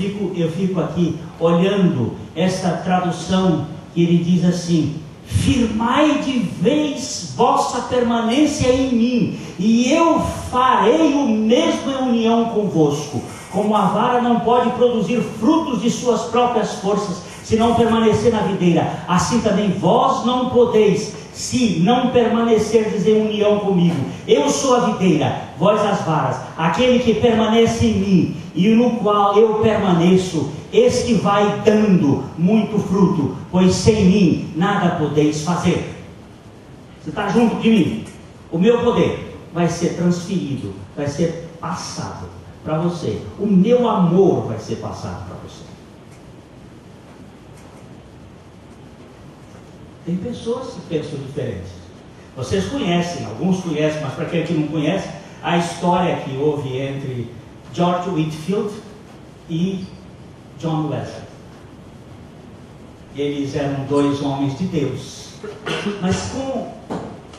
fico aqui olhando essa tradução que ele diz assim: firmai de vez vossa permanência em mim, e eu farei o mesmo em união convosco. Como a vara não pode produzir frutos de suas próprias forças, se não permanecer na videira, assim também vós não podeis, se não permanecerdes em união comigo. Eu sou a videira, vós as varas. Aquele que permanece em mim, e no qual eu permaneço, este vai dando muito fruto, pois sem mim nada podeis fazer. Você está junto de mim? O meu poder vai ser transferido, vai ser passado para você. O meu amor vai ser passado para você. Tem pessoas que pensam diferente. Vocês conhecem, alguns conhecem, mas para quem que não conhece, a história que houve entre George Whitefield e John Wesley. Eles eram dois homens de Deus, mas com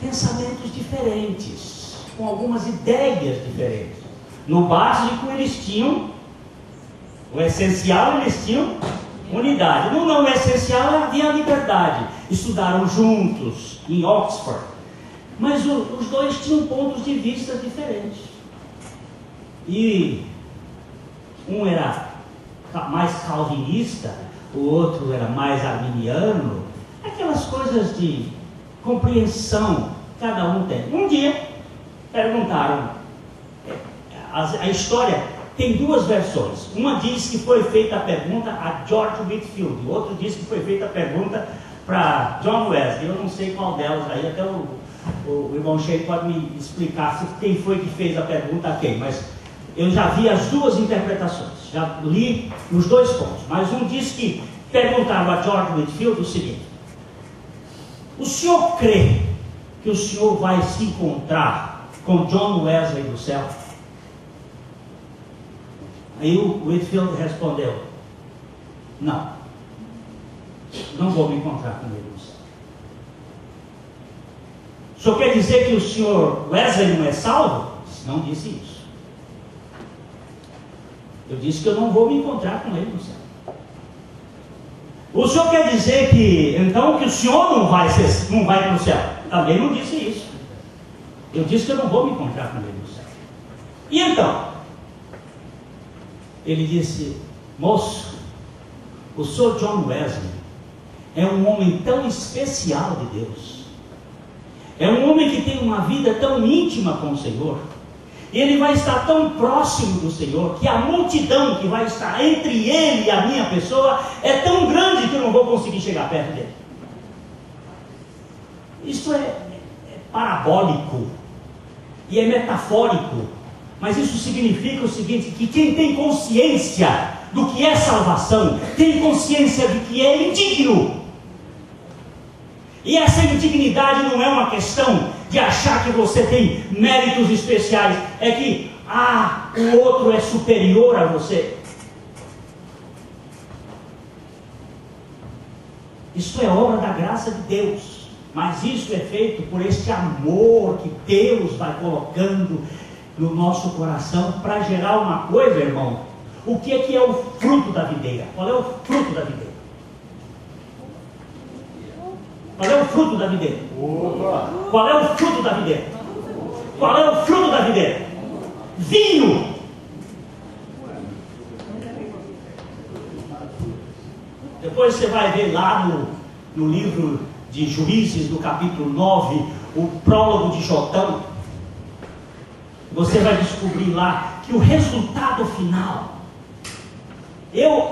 pensamentos diferentes, com algumas ideias diferentes. No básico eles tinham o essencial, eles tinham unidade. No não essencial havia liberdade. Estudaram juntos em Oxford, mas os dois tinham pontos de vista diferentes. E um era mais calvinista, o outro era mais arminiano. Aquelas coisas de compreensão cada um tem. Um dia perguntaram, a história tem duas versões. Uma diz que foi feita a pergunta a George Whitefield, o outro diz que foi feita a pergunta para John Wesley. Eu não sei qual delas aí, até o irmão Sheik pode me explicar quem foi que fez a pergunta a quem, mas eu já vi as duas interpretações, já li os dois pontos. Mas um diz que perguntaram a George Whitefield o seguinte: o senhor crê que o senhor vai se encontrar com John Wesley no céu? Aí o Whitefield respondeu: não, não vou me encontrar com ele no céu. O senhor quer dizer que o senhor Wesley não é salvo? Não disse isso. Eu disse que eu não vou me encontrar com ele no céu. O senhor quer dizer que então que o senhor não vai para o céu? Também não disse isso. Eu disse que eu não vou me encontrar com ele no céu. E então? Ele disse: moço, o senhor John Wesley é um homem tão especial de Deus, é um homem que tem uma vida tão íntima com o Senhor, ele vai estar tão próximo do Senhor, que a multidão que vai estar entre ele e a minha pessoa é tão grande que eu não vou conseguir chegar perto dele. Isso é parabólico e é metafórico, mas isso significa o seguinte: que quem tem consciência do que é salvação, tem consciência de que é indigno. E essa indignidade não é uma questão de achar que você tem méritos especiais, é que o outro é superior a você. Isso é obra da graça de Deus, mas isso é feito por este amor que Deus vai colocando no nosso coração para gerar uma coisa, irmão. O que é o fruto da videira? Qual é o fruto da videira? Qual é o fruto da videira? Qual é o fruto da videira? Qual é o fruto da videira? Vinho. Depois você vai ver lá no livro de Juízes, no capítulo 9, o prólogo de Jotão. Você vai descobrir lá que o resultado final...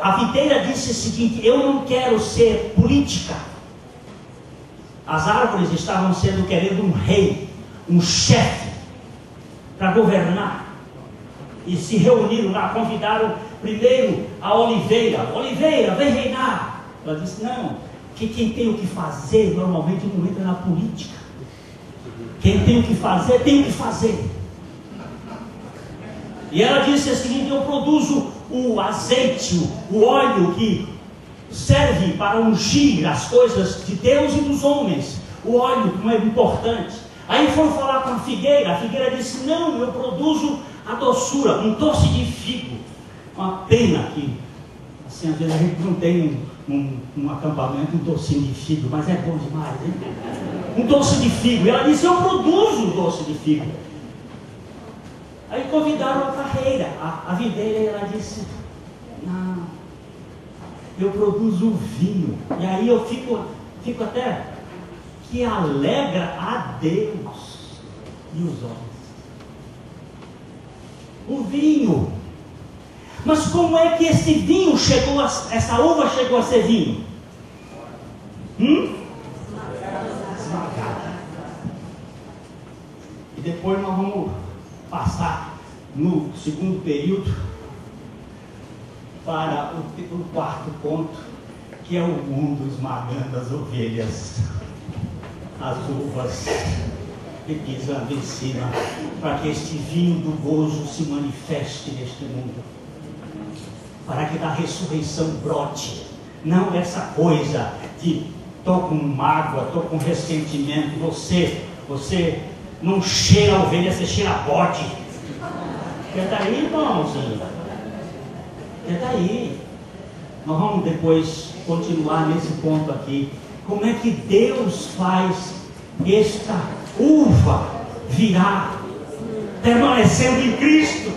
A videira disse o seguinte: eu não quero ser política. As árvores estavam querendo um rei, um chefe, para governar. E se reuniram lá, convidaram primeiro a Oliveira. Oliveira, vem reinar. Ela disse: não, que quem tem o que fazer normalmente não entra na política. Quem tem o que fazer, tem o que fazer. E ela disse o seguinte: eu produzo o azeite, o óleo que serve para ungir as coisas de Deus e dos homens. O óleo não é importante. Aí foram falar com a figueira disse: não, eu produzo a doçura, um doce de figo. Uma pena que, assim, às vezes a gente não tem um acampamento, um docinho de figo, mas é bom demais, hein? Um doce de figo. E ela disse: eu produzo o doce de figo. Aí convidaram a carreira, a videira, e ela disse: não, eu produzo vinho. E aí eu fico até que alegra a Deus e os homens. O vinho. Mas como é que esse vinho essa uva chegou a ser vinho? Esmagada. E depois nós vamos passar no segundo período para o quarto ponto, que é o mundo esmagando as ovelhas, as uvas, e pisando em cima, para que este vinho do gozo se manifeste neste mundo, para que da ressurreição brote, não essa coisa de estou com mágoa, estou com ressentimento. Você não cheira a ovelha, você cheira a bode. Quer daí, irmãozinho? Quer daí? Nós vamos depois continuar nesse ponto aqui. Como é que Deus faz esta uva virar, permanecendo em Cristo?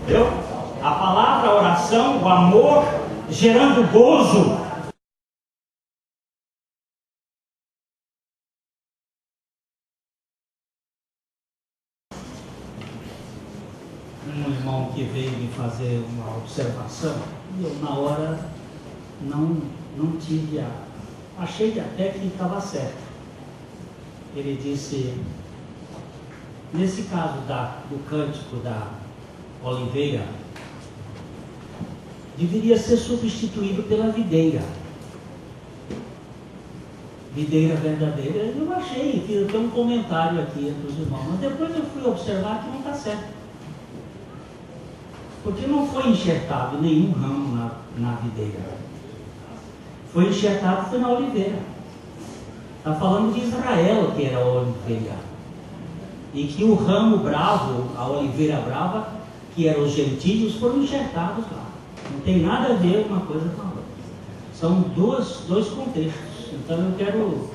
Entendeu? A palavra, a oração, o amor, gerando gozo. Um irmão que veio me fazer uma observação, e eu na hora não tive achei até que estava certo. Ele disse: nesse caso do cântico da oliveira, deveria ser substituído pela videira. Videira verdadeira. Eu achei, tem um comentário aqui entre os irmãos, mas depois eu fui observar que não está certo. Porque não foi enxertado nenhum ramo na videira. Foi enxertado na oliveira. Está falando de Israel, que era a oliveira. E que o ramo bravo, a oliveira brava, que eram os gentios, foram enxertados lá. Não tem nada a ver uma coisa com a outra. São dois contextos. Então eu quero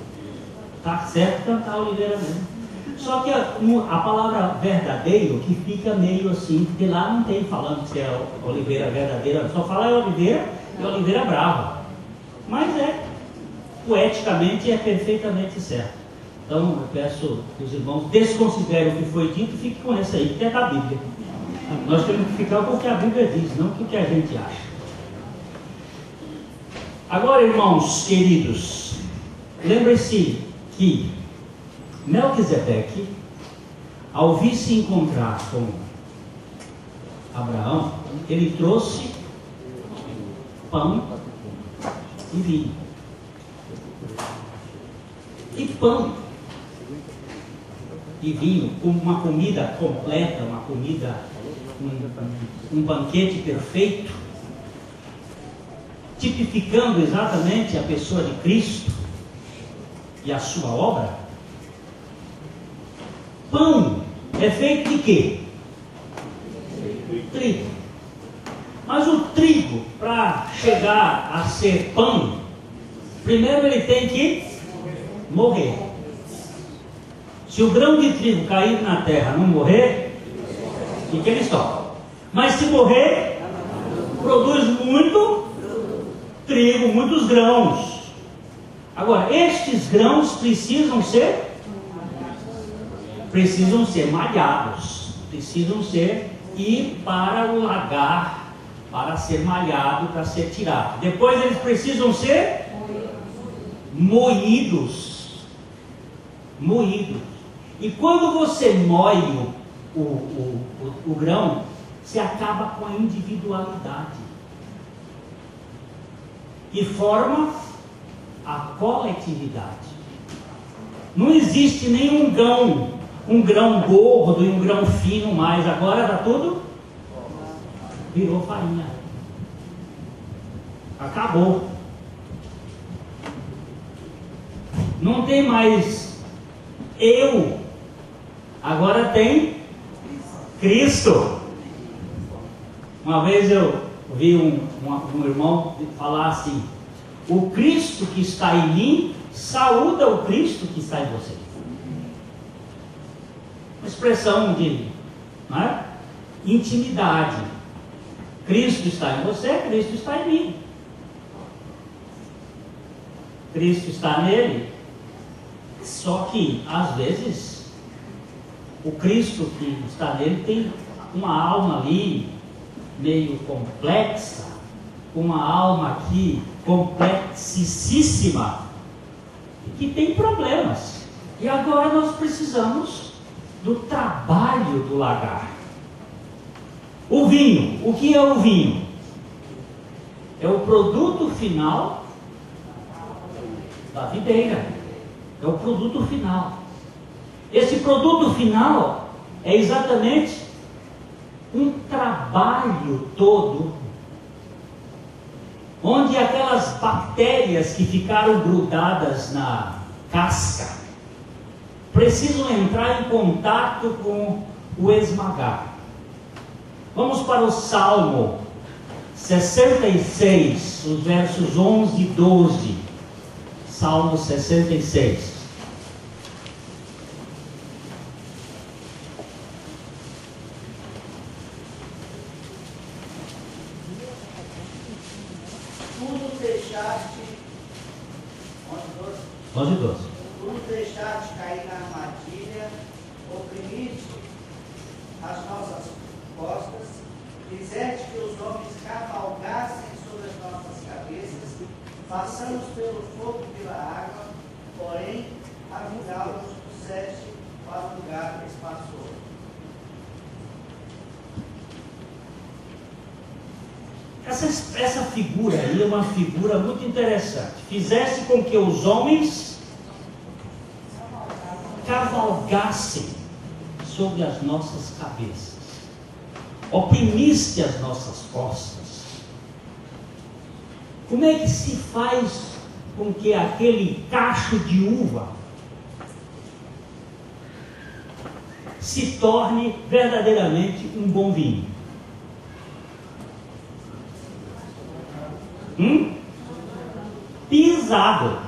estar certo cantar a oliveira mesmo. Só que a palavra verdadeiro, que fica meio assim, porque lá não tem falando que é oliveira verdadeira, só fala oliveira e oliveira brava. Mas poeticamente é perfeitamente certo. Então eu peço que os irmãos desconsiderem o que foi dito e fiquem com essa aí, que é da Bíblia. Nós temos que ficar com o que a Bíblia diz, não com o que a gente acha. Agora, irmãos queridos, lembre-se que Melquisedeque, ao vir se encontrar com Abraão, ele trouxe pão e vinho. E pão e vinho, uma comida completa, uma comida, um banquete perfeito, tipificando exatamente a pessoa de Cristo e a sua obra. Pão é feito de quê? Trigo. Mas o trigo, para chegar a ser pão, primeiro ele tem que morrer. Se o grão de trigo cair na terra não morrer, o que ele sofre? Mas se morrer, produz muito trigo, muitos grãos. Agora, estes grãos precisam ser malhados, precisam ir para o lagar, para ser malhado, para ser tirado. Depois eles precisam ser moídos. E quando você moe o grão, você acaba com a individualidade e forma a coletividade. Não existe nenhum um grão gordo e um grão fino mais. Agora está tudo virou farinha. Acabou. Não tem mais eu. Agora tem Cristo. Uma vez eu vi um irmão falar assim: o Cristo que está em mim saúda o Cristo que está em você. Uma expressão de intimidade. Cristo está em você, Cristo está em mim. Cristo está nele. Só que, às vezes, o Cristo que está nele tem uma alma ali meio complexa, uma alma aqui complexíssima, que tem problemas. E agora nós precisamos do trabalho do lagar. O vinho, o que é o vinho? É o produto final da videira. É o produto final. Esse produto final é exatamente um trabalho todo, onde aquelas bactérias que ficaram grudadas na casca precisam entrar em contato com o esmagar. Vamos para o Salmo 66, os versos 11 e 12. Salmo 66. Tudo deixaste, 11 e 12. tudo deixaste cair na armadilha, oprimiste as nossas costas, fizeste que os homens cavalgassem sobre as nossas cabeças, passamos pelo fogo e pela água, porém a vingá-los puseste para o lugar espaçoso. Essa figura aí é uma figura muito interessante. Fizeste com que os homens cavalgassem sobre as nossas cabeças, oprimiste as nossas costas. Como é que se faz com que aquele cacho de uva se torne verdadeiramente um bom vinho? Pisado.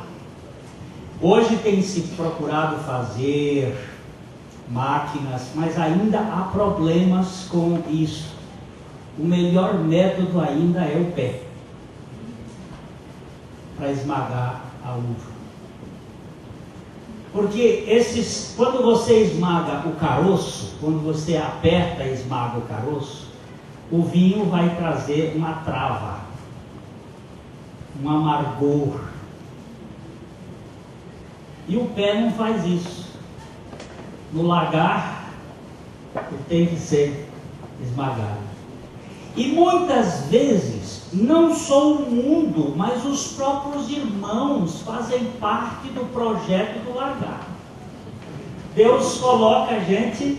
Hoje tem se procurado fazer máquinas, mas ainda há problemas com isso. O melhor método ainda é o pé para esmagar a uva. Porque quando você esmaga o caroço, quando você aperta e esmaga o caroço, o vinho vai trazer uma trava, um amargor. E o pé não faz isso. No lagar, ele tem que ser esmagado. E muitas vezes, não só o mundo, mas os próprios irmãos fazem parte do projeto do lagar. Deus coloca a gente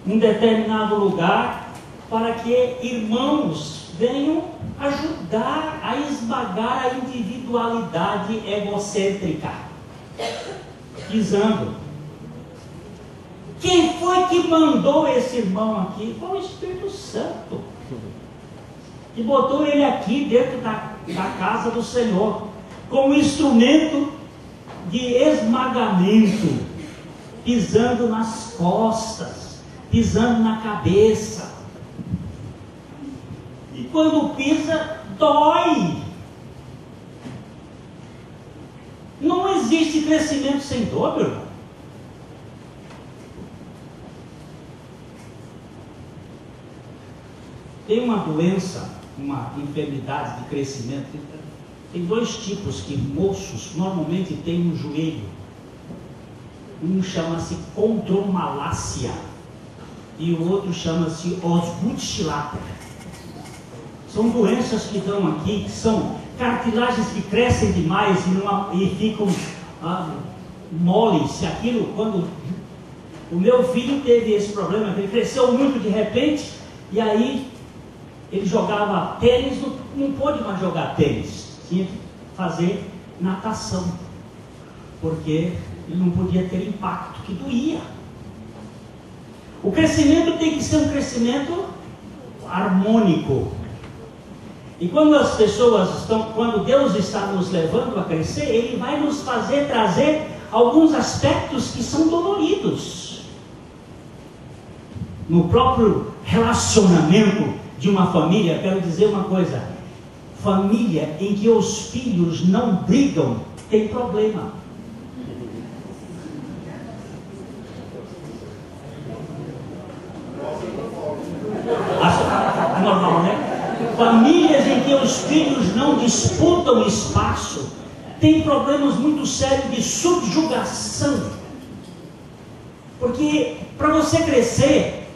em determinado lugar para que irmãos venham ajudar a esmagar a individualidade egocêntrica, pisando. Quem foi que mandou esse irmão aqui? Foi o Espírito Santo, que botou ele aqui dentro da casa do Senhor, como instrumento de esmagamento, pisando nas costas, pisando na cabeça. E quando pisa, dói. Não existe crescimento sem dor, meu irmão. Tem uma doença, uma enfermidade de crescimento. Tem dois tipos que moços normalmente têm no joelho. Um chama-se condromalácia e o outro chama-se osgutschlatter. São doenças que dão aqui, que são cartilagens que crescem demais e ficam moles. Aquilo, quando o meu filho teve esse problema, ele cresceu muito de repente, e aí ele jogava tênis, não pôde mais jogar tênis, tinha que fazer natação, porque ele não podia ter impacto, que doía. O crescimento tem que ser um crescimento harmônico. E quando quando Deus está nos levando a crescer, Ele vai nos trazer alguns aspectos que são doloridos. No próprio relacionamento de uma família, quero dizer uma coisa: família em que os filhos não brigam, tem problema. É normal, né? Famílias em que os filhos não disputam espaço, tem problemas muito sérios de subjugação. Porque para você crescer,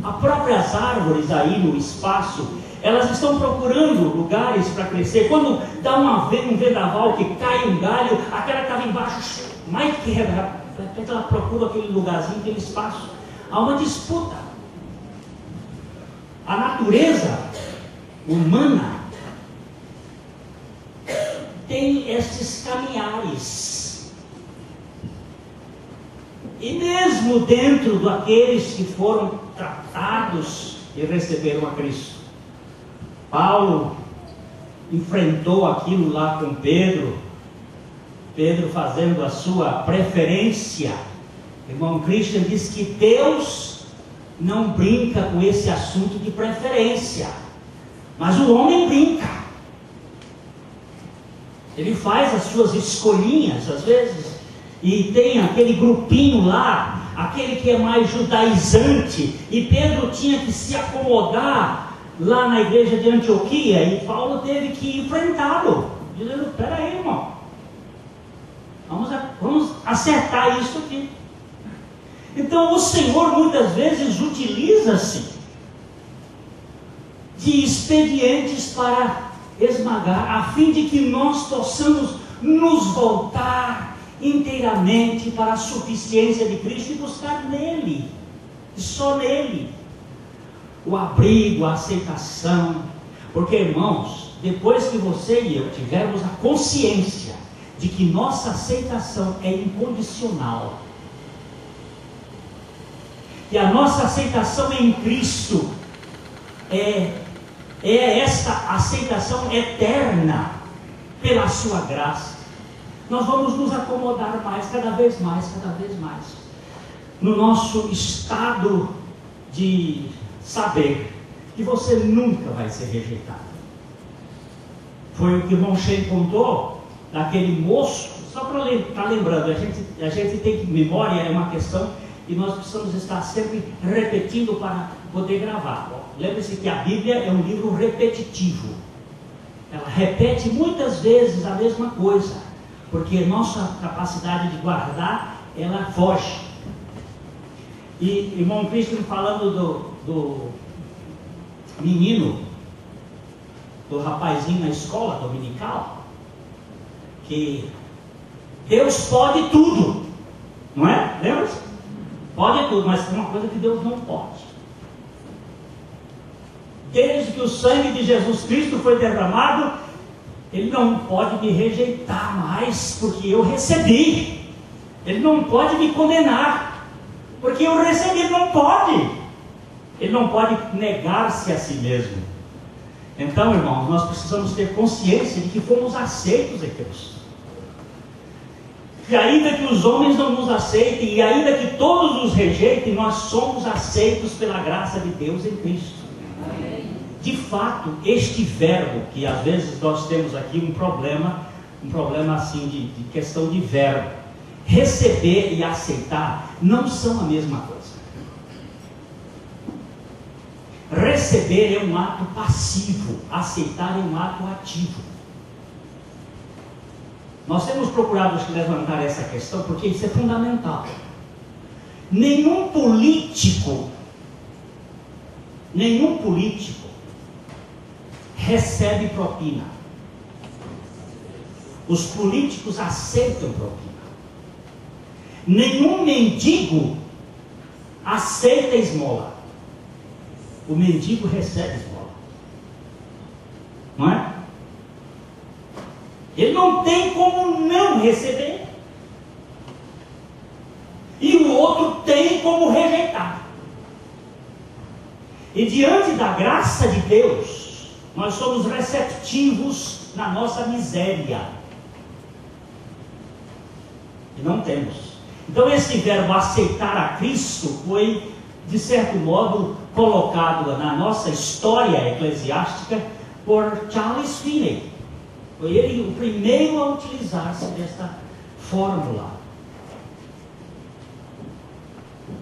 as próprias árvores aí no espaço, elas estão procurando lugares para crescer. Quando dá um vendaval que cai um galho, aquela que estava embaixo, mais quebra, ela procura aquele lugarzinho, aquele espaço. Há uma disputa. A natureza humana tem esses caminhares. E mesmo dentro daqueles que foram tratados e receberam a Cristo, Paulo enfrentou aquilo lá com Pedro fazendo a sua preferência. Irmão Christian diz que Deus não brinca com esse assunto de preferência, mas o homem brinca. Ele faz as suas escolhinhas às vezes, e tem aquele grupinho lá, aquele que é mais judaizante, e Pedro tinha que se acomodar lá na igreja de Antioquia, e Paulo teve que enfrentá-lo, dizendo: espera aí, irmão, vamos acertar isso aqui. Então o Senhor muitas vezes utiliza-se de expedientes para esmagar, a fim de que nós possamos nos voltar inteiramente para a suficiência de Cristo e buscar nele, e só nele, o abrigo, a aceitação. Porque, irmãos, depois que você e eu tivermos a consciência de que nossa aceitação é incondicional, e a nossa aceitação em Cristo é esta aceitação eterna pela sua graça, nós vamos nos acomodar cada vez mais, no nosso estado de saber que você nunca vai ser rejeitado. Foi o que o irmão Shane contou daquele moço, só para estar lembrando, a gente tem que, memória é uma questão e nós precisamos estar sempre repetindo para poder gravar. Lembre-se que a Bíblia é um livro repetitivo. Ela repete muitas vezes a mesma coisa, porque nossa capacidade de guardar, ela foge. E irmão Cristo falando do menino, do rapazinho na escola dominical, que Deus pode tudo, não é? Lembra-se? Pode tudo, mas tem uma coisa que Deus não pode. Desde que o sangue de Jesus Cristo foi derramado, Ele não pode me rejeitar mais, porque eu recebi. Ele não pode me condenar, porque eu recebi. Ele não pode. Ele não pode negar-se a si mesmo. Então, irmãos, nós precisamos ter consciência de que fomos aceitos em Cristo. E ainda que os homens não nos aceitem, e ainda que todos nos rejeitem, nós somos aceitos pela graça de Deus em Cristo. Amém. De fato, este verbo, que às vezes nós temos aqui um problema um problema assim de questão de verbo. Receber e aceitar não são a mesma coisa. Receber é um ato passivo, aceitar é um ato ativo. Nós temos procurado levantar essa questão porque isso é fundamental. Nenhum político recebe propina. Os políticos aceitam propina. Nenhum mendigo aceita esmola. O mendigo recebe esmola. Não é? Ele não tem como não receber. E o outro tem como rejeitar. E diante da graça de Deus, nós somos receptivos na nossa miséria. E não temos. Então esse verbo aceitar a Cristo foi, de certo modo, colocado na nossa história eclesiástica por Charles Finney. Foi ele o primeiro a utilizar-se desta fórmula.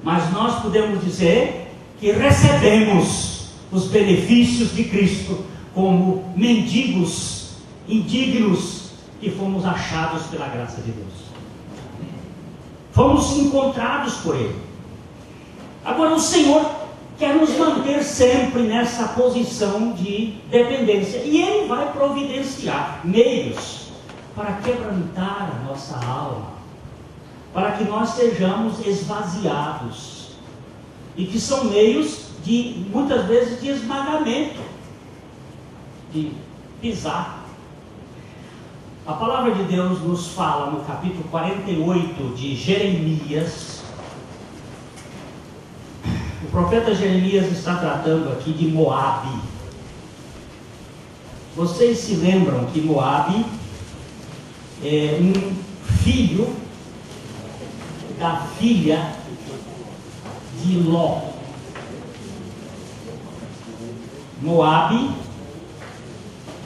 Mas nós podemos dizer que recebemos os benefícios de Cristo como mendigos indignos que fomos achados pela graça de Deus. Fomos encontrados por Ele. Agora o Senhor quer nos manter sempre nessa posição de dependência. E Ele vai providenciar meios para quebrantar a nossa alma, para que nós sejamos esvaziados. E que são meios de, muitas vezes, de esmagamento, de pisar. A palavra de Deus nos fala no capítulo 48 de Jeremias. O profeta Jeremias está tratando aqui de Moabe. Vocês se lembram que Moabe é um filho da filha de Ló. Moabe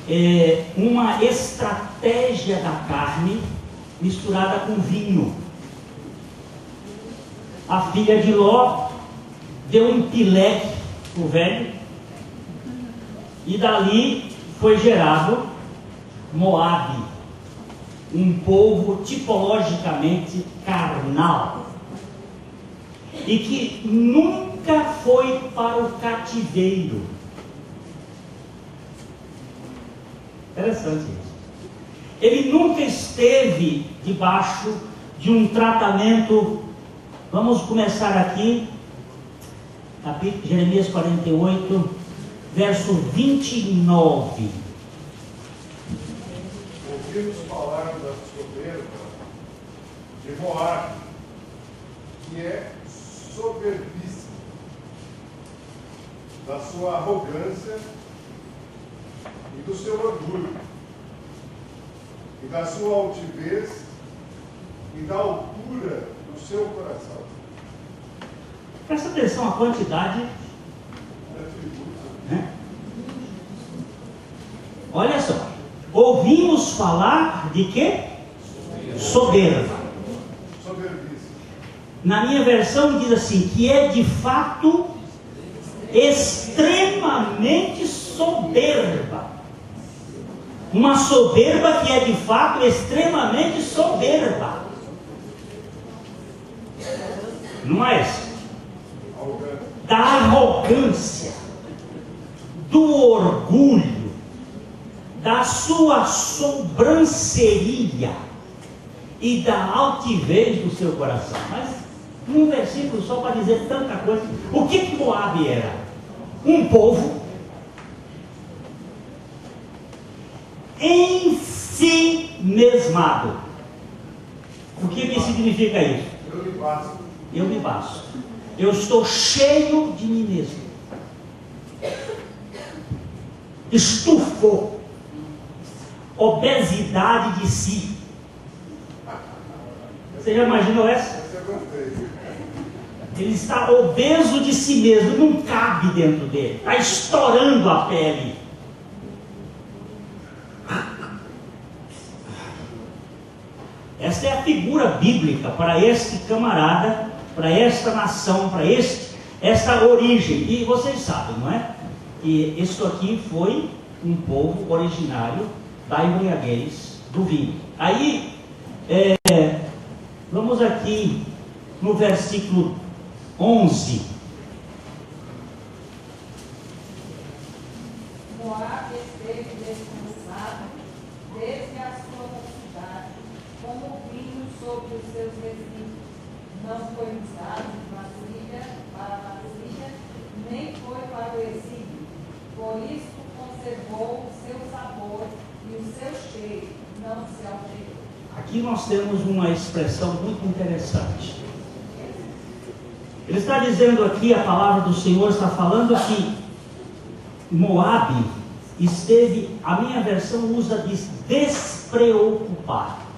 é uma estratégia da carne misturada com vinho. A filha de Ló deu um pileque pro velho, e dali foi gerado Moabe, um povo tipologicamente carnal, e que nunca foi para o cativeiro. Interessante isso. Ele nunca esteve debaixo de um tratamento. Vamos começar aqui, capítulo Jeremias 48, verso 29. Ouvimos falar da soberba de Moabe, que é soberbíssima, da sua arrogância e do seu orgulho, e da sua altivez e da altura do seu coração. Presta atenção à quantidade. Né? Olha só. Ouvimos falar de quê? Soberba. Soberbíssima. Na minha versão diz assim, que é de fato extremamente soberba. Uma soberba que é de fato extremamente soberba. Não é isso? Da arrogância, do orgulho, da sua sobranceria e da altivez do seu coração. Mas num versículo só para dizer tanta coisa. O que Moabe era? Um povo em si mesmado. O que significa isso? Eu me basto. Eu me basto. Eu estou cheio de mim mesmo. Estufou. Obesidade de si. Você já imaginou essa? Essa eu gostei. Ele está obeso de si mesmo, não cabe dentro dele, está estourando a pele. Esta é a figura bíblica para este camarada, para esta nação, para esta origem. E vocês sabem, não é? Que isso aqui foi um povo originário da embriaguez do vinho. Aí, vamos aqui no versículo 11. Moabe esteve descansado desde a sua mocidade, como vinho sobre os seus resíduos. Não foi usado de vasilha para vasilha, nem foi para o exílio. Por isso conservou o seu sabor e o seu cheiro não se alterou. Aqui nós temos uma expressão muito interessante. Ele está dizendo aqui, a palavra do Senhor está falando que Moabe esteve, a minha versão usa de despreocupado.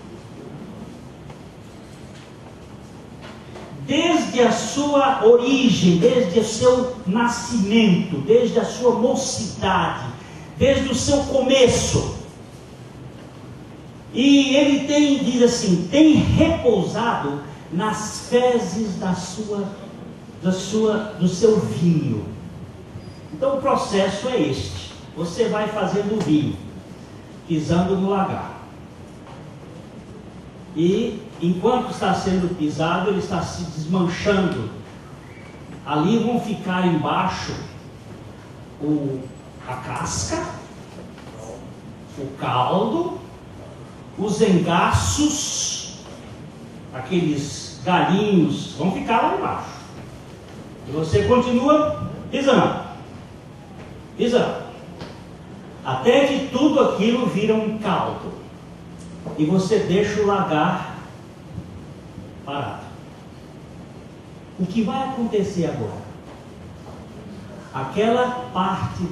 Desde a sua origem, desde o seu nascimento, desde a sua mocidade, desde o seu começo. E ele diz assim, tem repousado nas fezes do seu vinho. Então o processo é este. Você vai fazendo vinho, pisando no lagar. E enquanto está sendo pisado, ele está se desmanchando. Ali vão ficar embaixo a casca, o caldo, os engaços, aqueles galinhos, vão ficar lá embaixo. E você continua pisando, até que tudo aquilo vira um caldo. E você deixa o lagar parado. O que vai acontecer agora? Aquela parte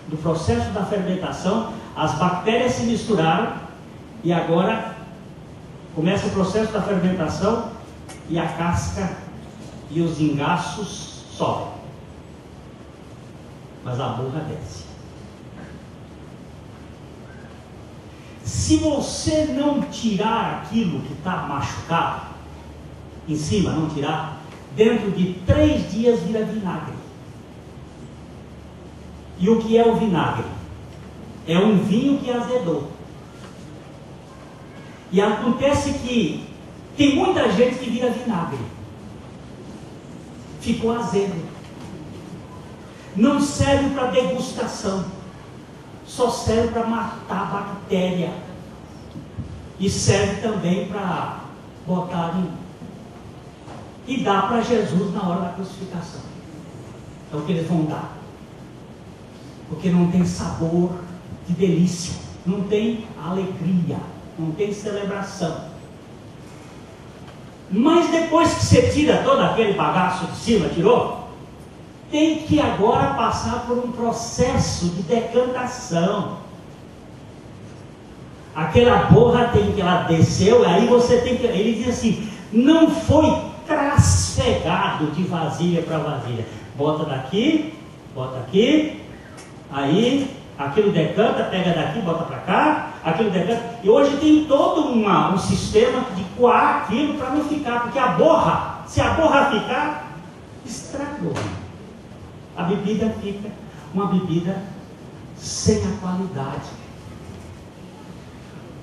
do processo da fermentação, as bactérias se misturaram e agora começa o processo da fermentação e a casca e os engaços sobem. Mas a borra desce. Se você não tirar aquilo que está machucado, em cima, não tirar, dentro de 3 dias vira vinagre. E o que é o vinagre? É um vinho que azedou. E acontece que tem muita gente que vira vinagre. Ficou azedo. Não serve para degustação. Só serve para matar a bactéria. E serve também para botar e dar para Jesus na hora da crucificação. É o que eles vão dar. Porque não tem sabor de delícia. Não tem alegria. Não tem celebração. Mas depois que você tira todo aquele bagaço de cima, tirou, tem que agora passar por um processo de decantação. Aquela borra ela desceu, aí você tem que, ele diz assim, não foi trasfegado de vasilha para vasilha. Bota daqui, bota aqui, aí aquilo decanta, pega daqui, bota para cá, aquilo decanta. E hoje tem todo um sistema de coar aquilo para não ficar, porque a borra, se a borra ficar, estragou. A bebida fica uma bebida sem a qualidade.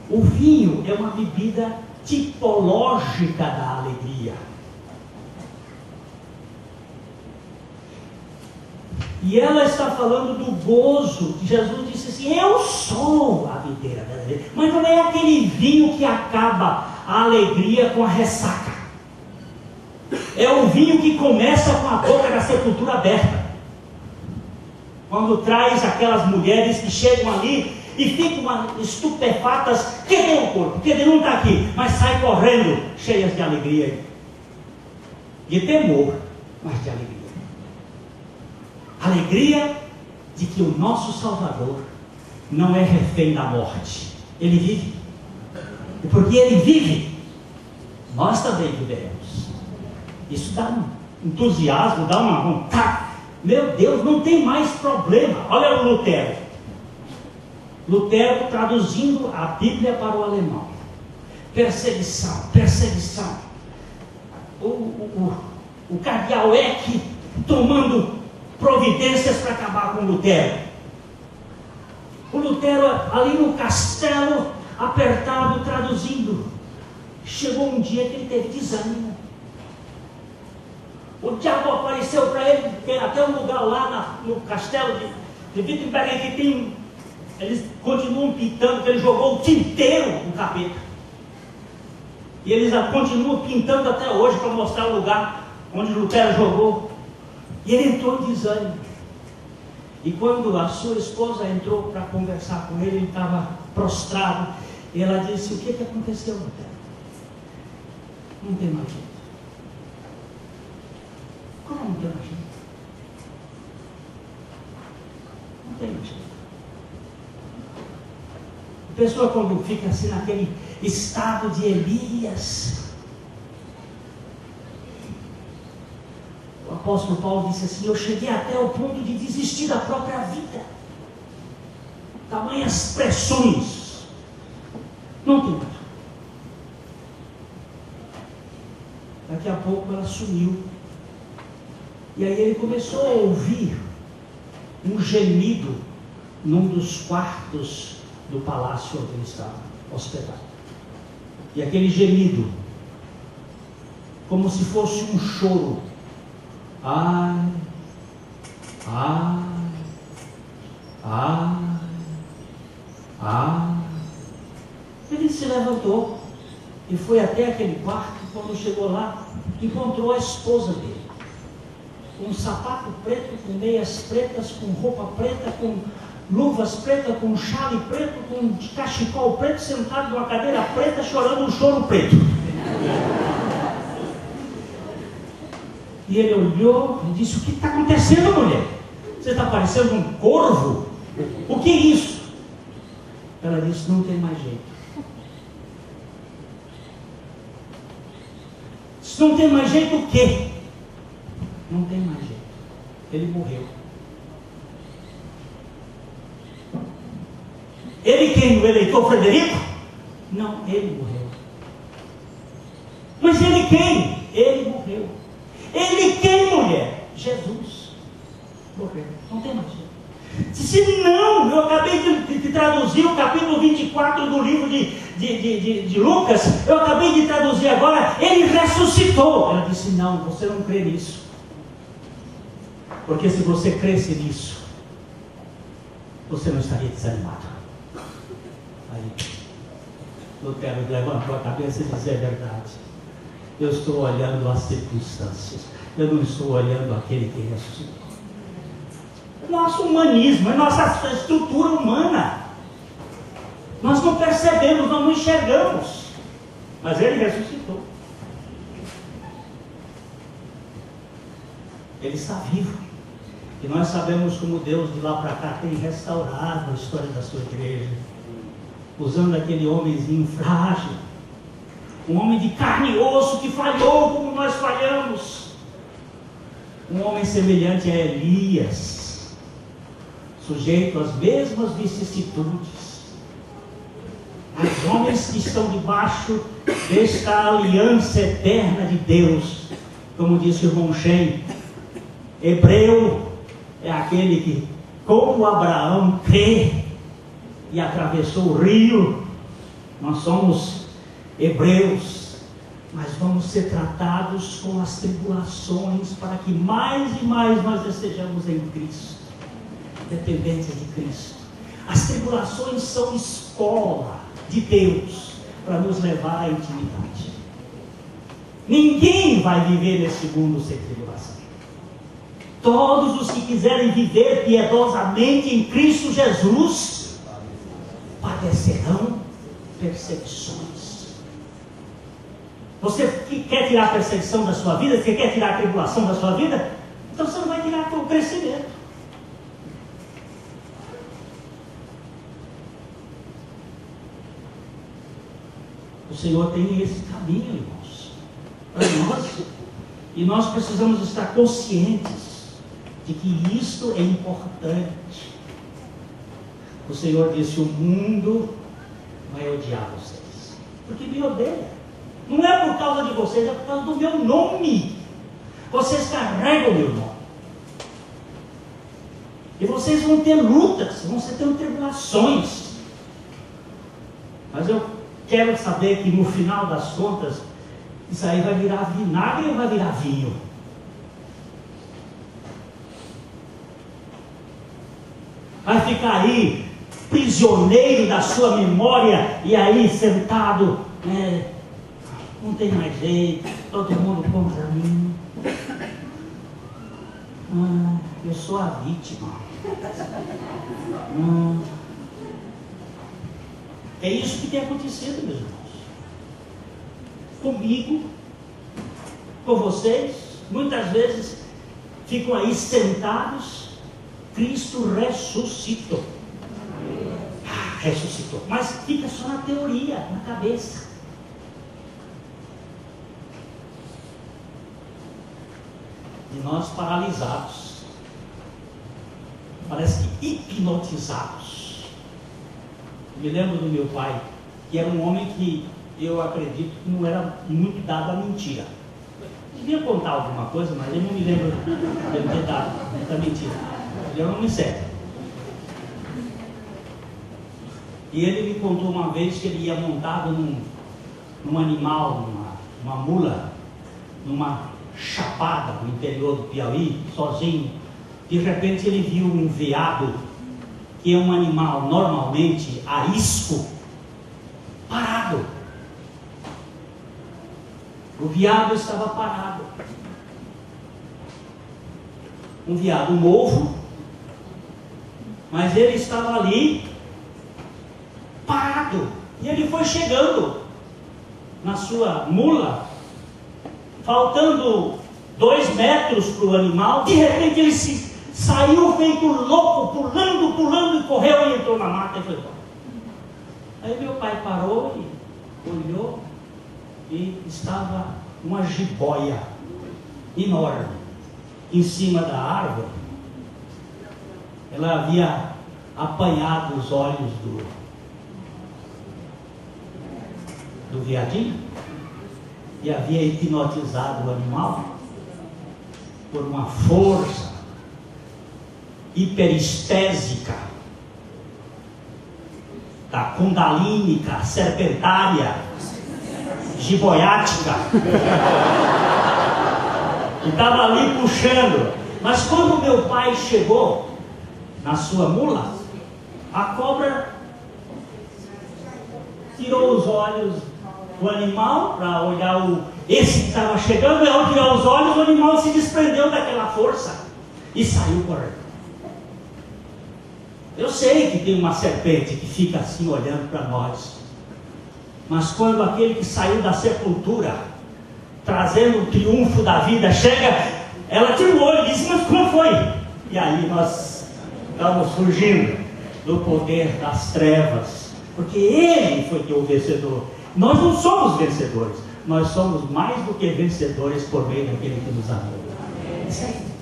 O vinho é uma bebida tipológica da alegria. E ela está falando do gozo, que Jesus disse assim, eu sou a videira verdadeira. Mas não é aquele vinho que acaba a alegria com a ressaca. É o vinho que começa com a boca da sepultura aberta. Quando traz aquelas mulheres que chegam ali e ficam estupefatas, cadê o corpo? Cadê? Não está aqui, mas sai correndo, cheias de alegria, de temor, mas de alegria. Alegria de que o nosso Salvador não é refém da morte, ele vive. E porque ele vive, nós também viveremos. Isso dá um entusiasmo, dá uma vontade. Meu Deus, não tem mais problema. Olha o Lutero. Lutero traduzindo a Bíblia para o alemão. Perseguição, perseguição. O cardeal Eck tomando providências para acabar com Lutero. O Lutero ali no castelo, apertado, traduzindo. Chegou um dia que ele teve desânimo. O diabo apareceu para ele, tem até um lugar lá no castelo de Wittenberg que tem. Eles continuam pintando, que ele jogou o tinteiro no capeta. E eles continuam pintando até hoje para mostrar o lugar onde Lutero jogou. E ele entrou em desânimo. E quando a sua esposa entrou para conversar com ele estava prostrado. E ela disse: o que aconteceu, Lutero? Não tem mais jeito. Como não tem mais jeito? Não tem mais jeito. A pessoa quando fica assim naquele estado de Elias. O apóstolo Paulo disse assim: eu cheguei até o ponto de desistir da própria vida. Tamanhas pressões. Não tem mais. Daqui a pouco ela sumiu. E aí ele começou a ouvir um gemido num dos quartos do palácio onde ele estava hospedado. E aquele gemido, como se fosse um choro. Ai, ai, ai, ai. Ele se levantou e foi até aquele quarto. Quando chegou lá, encontrou a esposa dele, com um sapato preto, com meias pretas, com roupa preta, com luvas pretas, com chale preto, com cachecol preto, sentado numa cadeira preta, chorando um choro preto. E ele olhou e disse: o que está acontecendo, mulher? Você está parecendo um corvo? O que é isso? Ela disse: não tem mais jeito. Não tem mais jeito o quê? Não tem mais jeito. Ele morreu. Ele quem? O eleitor Frederico? Não, ele morreu. Mas ele quem? Ele morreu. Ele quem, mulher? Jesus. Morreu. Não tem mais jeito. Se não, eu acabei de traduzir o capítulo 24 do livro de Lucas, eu acabei de traduzir agora, ele ressuscitou. Ela disse: não, você não crê nisso. Porque se você cresce nisso, você não estaria desanimado. Aí, Lutero levantou a cabeça e disse: é verdade. Eu estou olhando as circunstâncias. Eu não estou olhando aquele que ressuscitou. Nosso humanismo, é nossa estrutura humana. Nós não percebemos, nós não enxergamos. Mas ele ressuscitou. Ele está vivo. E nós sabemos como Deus de lá para cá tem restaurado a história da sua igreja. Usando aquele homenzinho frágil. Um homem de carne e osso que falhou como nós falhamos. Um homem semelhante a Elias. Sujeito às mesmas vicissitudes. Os homens que estão debaixo desta aliança eterna de Deus, como disse o irmão Shen, hebreu é aquele que, como Abraão, crê e atravessou o rio. Nós somos hebreus, mas vamos ser tratados com as tribulações para que mais e mais nós estejamos em Cristo. Dependentes de Cristo. As tribulações são escola de Deus para nos levar à intimidade. Ninguém vai viver nesse mundo sem tribulação. Todos os que quiserem viver piedosamente em Cristo Jesus padecerão perseguições. Você quer tirar a perseguição da sua vida? Você quer tirar a tribulação da sua vida? Então você não vai tirar o crescimento. O Senhor tem esse caminho, irmãos, para nós. E nós precisamos estar conscientes de que isto é importante. O Senhor disse: o mundo vai odiar vocês. porque me odeia. Não é por causa de vocês, é por causa do meu nome. Vocês carregam o meu nome. E vocês vão ter lutas, vão ter tribulações. Mas eu quero saber que no final das contas, isso aí vai virar vinagre ou vai virar vinho? Vai ficar aí, prisioneiro da sua memória, e aí sentado, não tem mais jeito, todo mundo contra mim. Eu sou a vítima. É isso que tem acontecido, meus irmãos. Comigo, com vocês, muitas vezes ficam aí sentados. Cristo ressuscitou. Ressuscitou. Mas fica só na teoria, na cabeça. E nós paralisados. Parece que hipnotizados. Me lembro do meu pai, que era um homem que eu acredito que não era muito dado à mentira. Eu devia contar alguma coisa, mas eu não me lembro de ter dado muita mentira. Ele era um homem sério. E ele me contou uma vez que ele ia montado num animal, numa mula, numa chapada no interior do Piauí, sozinho. De repente ele viu um veado, que é um animal normalmente arisco, parado. O veado estava parado. Um veado novo, mas ele estava ali, parado. E ele foi chegando na sua mula, faltando 2 metros para o animal. De repente ele saiu feito louco, pulando, e correu e entrou na mata e foi embora. Aí meu pai parou e olhou, e estava uma jiboia enorme em cima da árvore. Ela havia apanhado os olhos do veadinho e havia hipnotizado o animal por uma força hiperestésica da kundalínica, serpentária, jiboiática, e estava ali puxando. Mas quando meu pai chegou na sua mula, a cobra tirou os olhos do animal para olhar esse que estava chegando, e ao tirar os olhos, o animal se desprendeu daquela força e saiu correndo. Eu sei que tem uma serpente que fica assim olhando para nós, mas quando aquele que saiu da sepultura, trazendo o triunfo da vida, chega, ela tira o olho e diz: mas como foi? E aí nós estamos fugindo do poder das trevas, porque ele foi o vencedor. Nós não somos vencedores, nós somos mais do que vencedores por meio daquele que nos amou.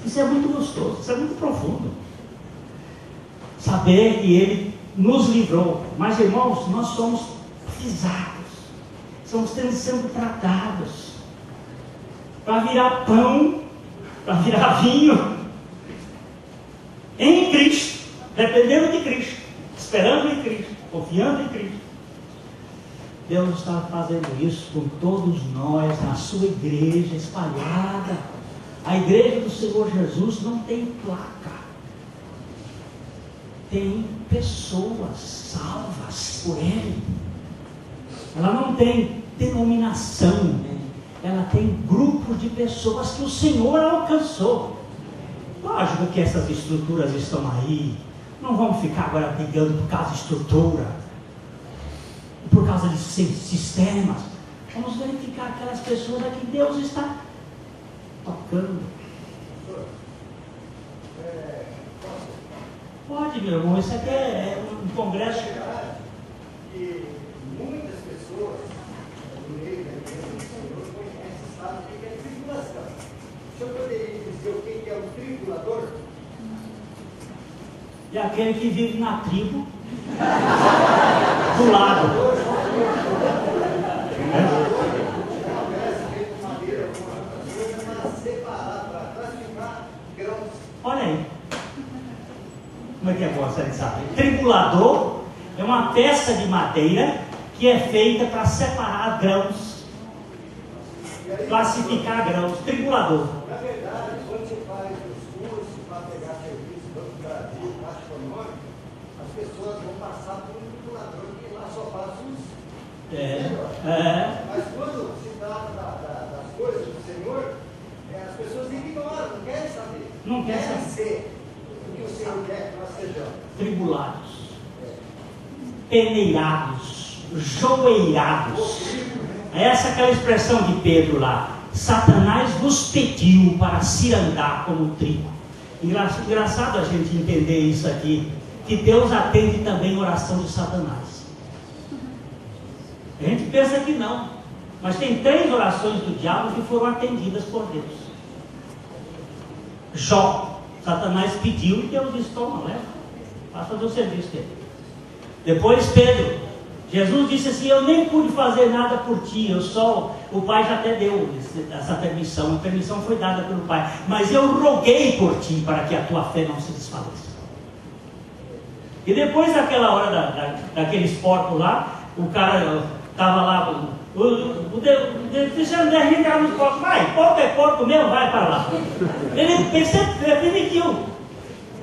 Isso é muito gostoso, isso é muito profundo. Saber que ele nos livrou. Mas, irmãos, nós somos pisados, estamos sendo tratados para virar pão, para virar vinho em Cristo, dependendo de Cristo, esperando em Cristo, confiando em Cristo. Deus está fazendo isso com todos nós, na sua igreja espalhada. A igreja do Senhor Jesus não tem placa, tem pessoas salvas por Ele. Ela não tem denominação, ela tem grupo de pessoas que o Senhor alcançou. Lógico que essas estruturas estão aí, não vamos ficar agora brigando por causa de estrutura, por causa de sistemas. Vamos verificar aquelas pessoas a que Deus está tocando. Pode, meu irmão, isso aqui é um congresso. E muitas pessoas no meio da igreja do Senhor sabem o que é tribulação. O senhor poderia dizer o que é o tribulador? É aquele que vive na tribo do lado. Como é que é bom você saber? Tribulador é uma peça de madeira que é feita para separar grãos, classificar grãos. Tribulador. Na verdade, quando você faz os cursos para pegar serviço do Banco do Brasil, Caixa Econômica, as pessoas vão passar por um tribulador que lá só faz os melhores. Mas quando se trata das coisas do Senhor, as pessoas ignoram, não querem saber. Não querem saber. Ser o que o Senhor quer que nós sejamos. Tribulados, peneirados, joeirados. Essa é aquela expressão de Pedro lá. Satanás vos pediu para se andar como trigo. Engraçado a gente entender isso aqui, que Deus atende também a oração de Satanás. A gente pensa que não, mas tem 3 orações do diabo que foram atendidas por Deus. Jó, Satanás pediu e Deus disse: toma, leva, vai fazer o serviço dele. Depois Pedro, Jesus disse assim: eu nem pude fazer nada por ti, o Pai já até deu essa permissão, a permissão foi dada pelo Pai, mas eu roguei por ti para que a tua fé não se desfaleça. E depois daquela hora daqueles porcos lá, o cara estava lá, deixando 10 gente entrar nos porcos, vai, porco é porco mesmo, vai para lá. Ele permitiu,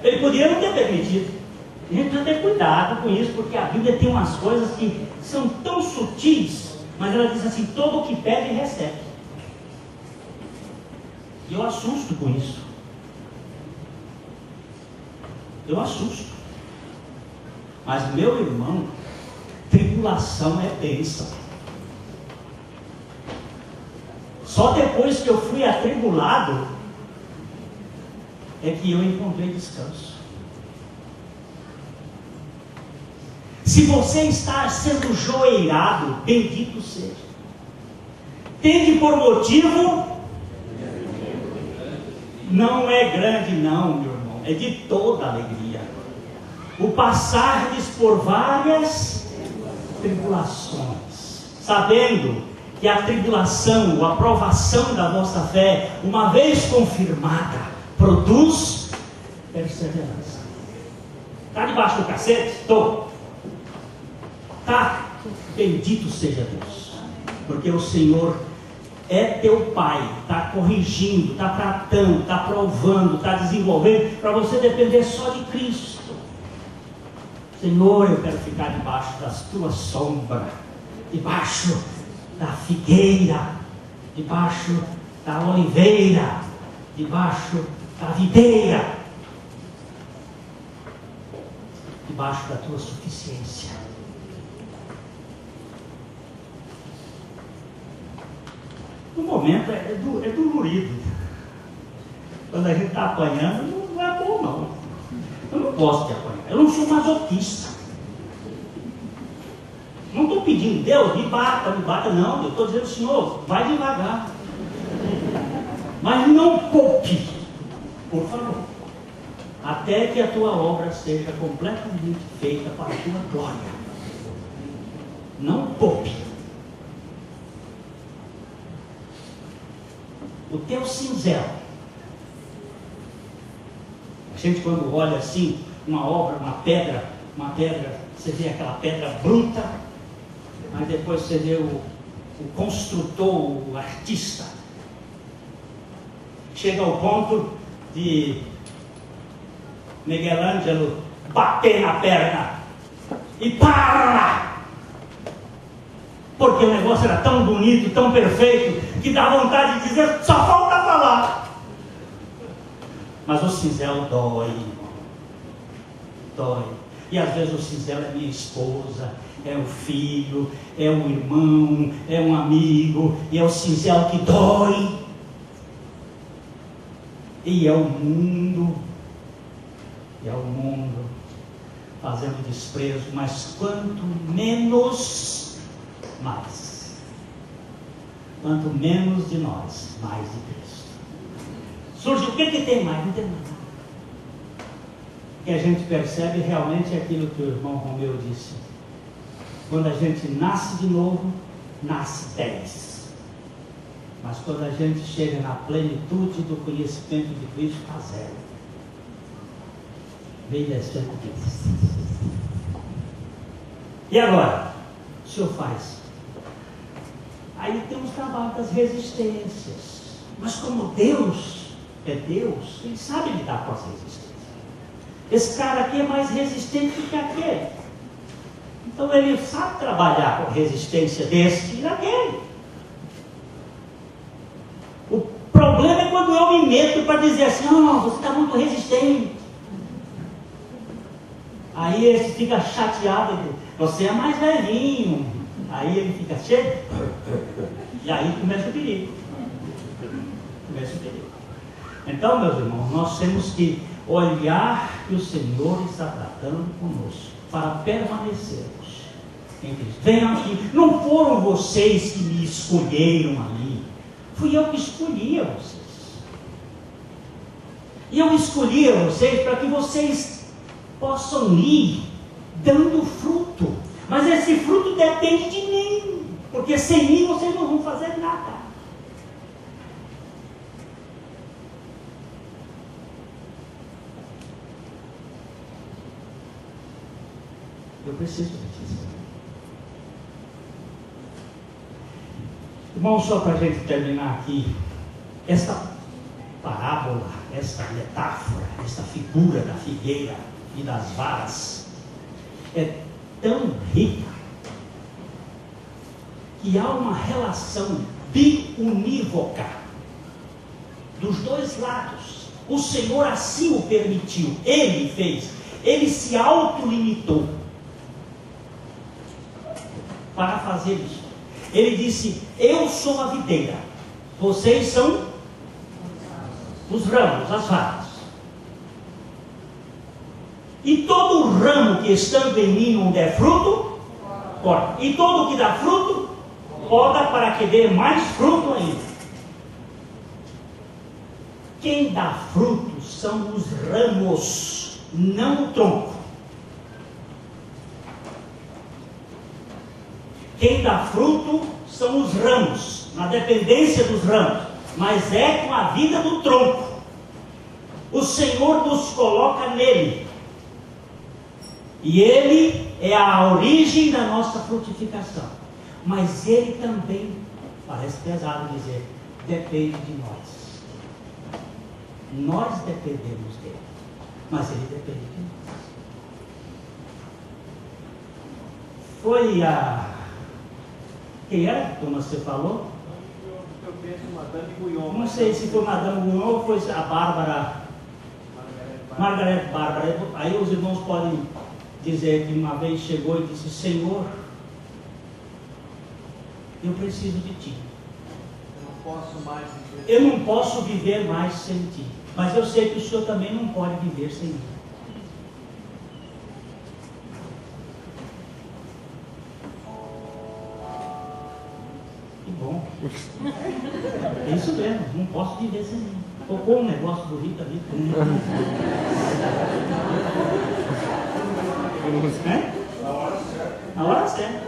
ele podia não ter permitido. A gente precisa ter cuidado com isso, porque a Bíblia tem umas coisas que são tão sutis, mas ela diz assim: todo o que pede recebe. E eu assusto com isso. Eu assusto. Mas, meu irmão, tribulação é bênção. Só depois que eu fui atribulado é que eu encontrei descanso. Se você está sendo joeirado, bendito seja. Tende por motivo, não é grande não, meu irmão, é de toda alegria. O passardes por várias tribulações, sabendo que a tribulação, a provação da vossa fé, uma vez confirmada, produz perseverança. Está debaixo do cacete? Estou. Tá? Bendito seja Deus, porque o Senhor é teu Pai, está corrigindo, está tratando, está provando, está desenvolvendo, para você depender só de Cristo. Senhor, eu quero ficar debaixo das tuas sombras, debaixo da figueira, debaixo da oliveira, debaixo da videira, debaixo da tua suficiência. No momento é dolorido. Quando a gente está apanhando, não é bom não. Eu não gosto de apanhar. Eu não sou masoquista. Não estou pedindo: Deus, me bata, não. Eu estou dizendo: Senhor, vai devagar. Mas não poupe, por favor, até que a tua obra seja completamente feita para a tua glória. Não poupe. O teu cinzel. A gente, quando olha assim, uma obra, uma pedra, você vê aquela pedra bruta, mas depois você vê o construtor, o artista. Chega ao ponto de Miguel Ângelo bater na perna e para! Porque o negócio era tão bonito, tão perfeito, que dá vontade de dizer: só falta falar. Mas o cinzel dói, irmão. Dói. E às vezes o cinzel é minha esposa, é o filho, é um irmão, é um amigo, e é o cinzel que dói. E é o mundo fazendo desprezo, mas quanto menos, mais. Quanto menos de nós, mais de Cristo. Surge o que tem mais? Não tem mais nada. O que a gente percebe realmente é aquilo que o irmão Romeu disse. Quando a gente nasce de novo, nasce 10. Mas quando a gente chega na plenitude do conhecimento de Cristo, está 0. Vem descendo aqui. E agora? O senhor faz. Aí tem os trabalhos das resistências. Mas como Deus é Deus, Ele sabe lidar com as resistências. Esse cara aqui é mais resistente do que aquele. Então ele sabe trabalhar com a resistência desse e daquele. O problema é quando eu me meto para dizer assim, não, você está muito resistente. Aí ele fica chateado, você é mais velhinho. Aí ele fica cheio. E aí começa o perigo. Então, meus irmãos, nós temos que olhar que o Senhor está tratando conosco para permanecermos em Cristo. Venham aqui. Não foram vocês que me escolheram ali. Fui eu que escolhi a vocês. E eu escolhi a vocês para que vocês possam ir dando fruto. Mas esse fruto depende de mim. Porque sem mim vocês não vão fazer nada. Eu preciso disso. Irmão, só para a gente terminar aqui, esta parábola, esta metáfora, esta figura da figueira e das varas é tão rica que há uma relação biunívoca dos dois lados. O Senhor assim o permitiu, Ele fez, Ele se autolimitou para fazer isso. Ele disse, eu sou a videira, vocês são os ramos, as varas. E todo ramo que estando em mim não der fruto, corta. E todo que dá fruto, poda para que dê mais fruto ainda. Quem dá fruto são os ramos, não o tronco. Quem dá fruto são os ramos, na dependência dos ramos, mas é com a vida do tronco. O Senhor nos coloca nele. E Ele é a origem da nossa frutificação. Mas Ele também, parece pesado dizer, depende de nós. Nós dependemos dele, mas Ele depende de nós. Foi a... Quem era, como você falou? Eu penso Madame Guyon. Não sei se foi Madame Guyon ou foi a Bárbara. Margarete Bárbara. Aí os irmãos podem dizer que uma vez chegou e disse, Senhor, eu preciso de Ti. Eu não posso viver mais sem Ti. Mas eu sei que o Senhor também não pode viver sem mim. Que bom. É isso mesmo, não posso viver sem mim. Tocou um negócio bonito ali. Na hora certa.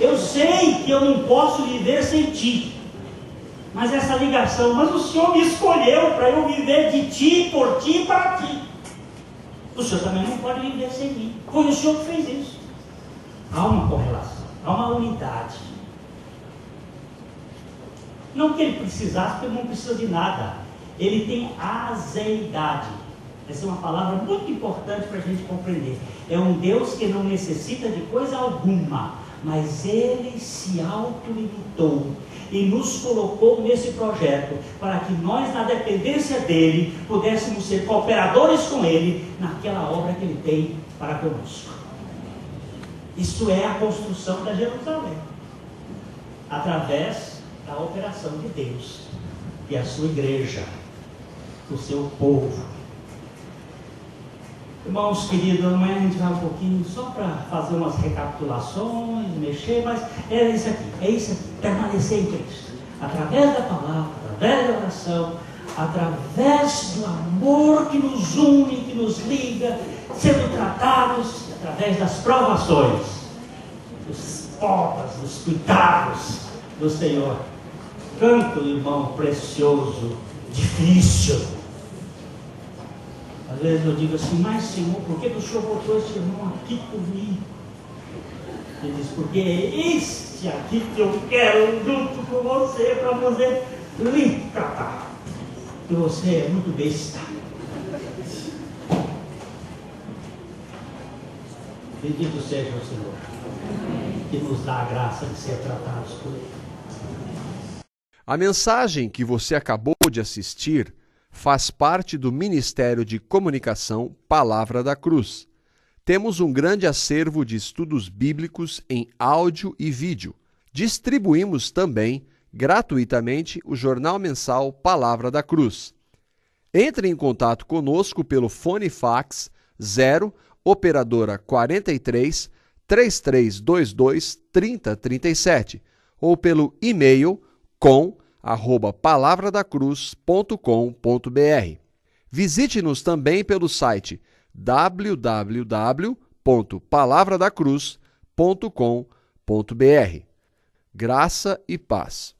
Eu sei que eu não posso viver sem Ti. Mas essa ligação, mas o Senhor me escolheu para eu viver de Ti, por Ti e para Ti. O Senhor também não pode viver sem mim. Foi o Senhor que fez isso. Há uma correlação, há uma unidade. Não que Ele precisasse, porque Ele não precisa de nada. Ele tem azeidade. Essa é uma palavra muito importante para a gente compreender. É um Deus que não necessita de coisa alguma, mas Ele se autolimitou e nos colocou nesse projeto para que nós, na dependência dEle, pudéssemos ser cooperadores com Ele naquela obra que Ele tem para conosco. Isso é a construção da Jerusalém, através da operação de Deus e a sua igreja, o seu povo. Irmãos queridos, amanhã a gente vai um pouquinho só para fazer umas recapitulações, mexer, mas é isso aqui, permanecer em Cristo, através da palavra, através da oração, através do amor que nos une, que nos liga, sendo tratados através das provações, dos provas, dos cuidados do Senhor. Tanto, irmão, precioso, difícil. Às vezes eu digo assim, mas Senhor, por que o Senhor botou esse irmão aqui comigo? Ele diz, porque é este aqui que eu quero junto com você, para você lhe tratar. Que você é muito besta. Bendito seja o Senhor, que nos dá a graça de ser tratados por Ele. A mensagem que você acabou de assistir faz parte do Ministério de Comunicação Palavra da Cruz. Temos um grande acervo de estudos bíblicos em áudio e vídeo. Distribuímos também, gratuitamente, o jornal mensal Palavra da Cruz. Entre em contato conosco pelo fone fax 0 operadora 43 3322 3037 ou pelo e-mail com@palavradacruz.com.br. Visite-nos também pelo site www.palavradacruz.com.br. Graça e paz.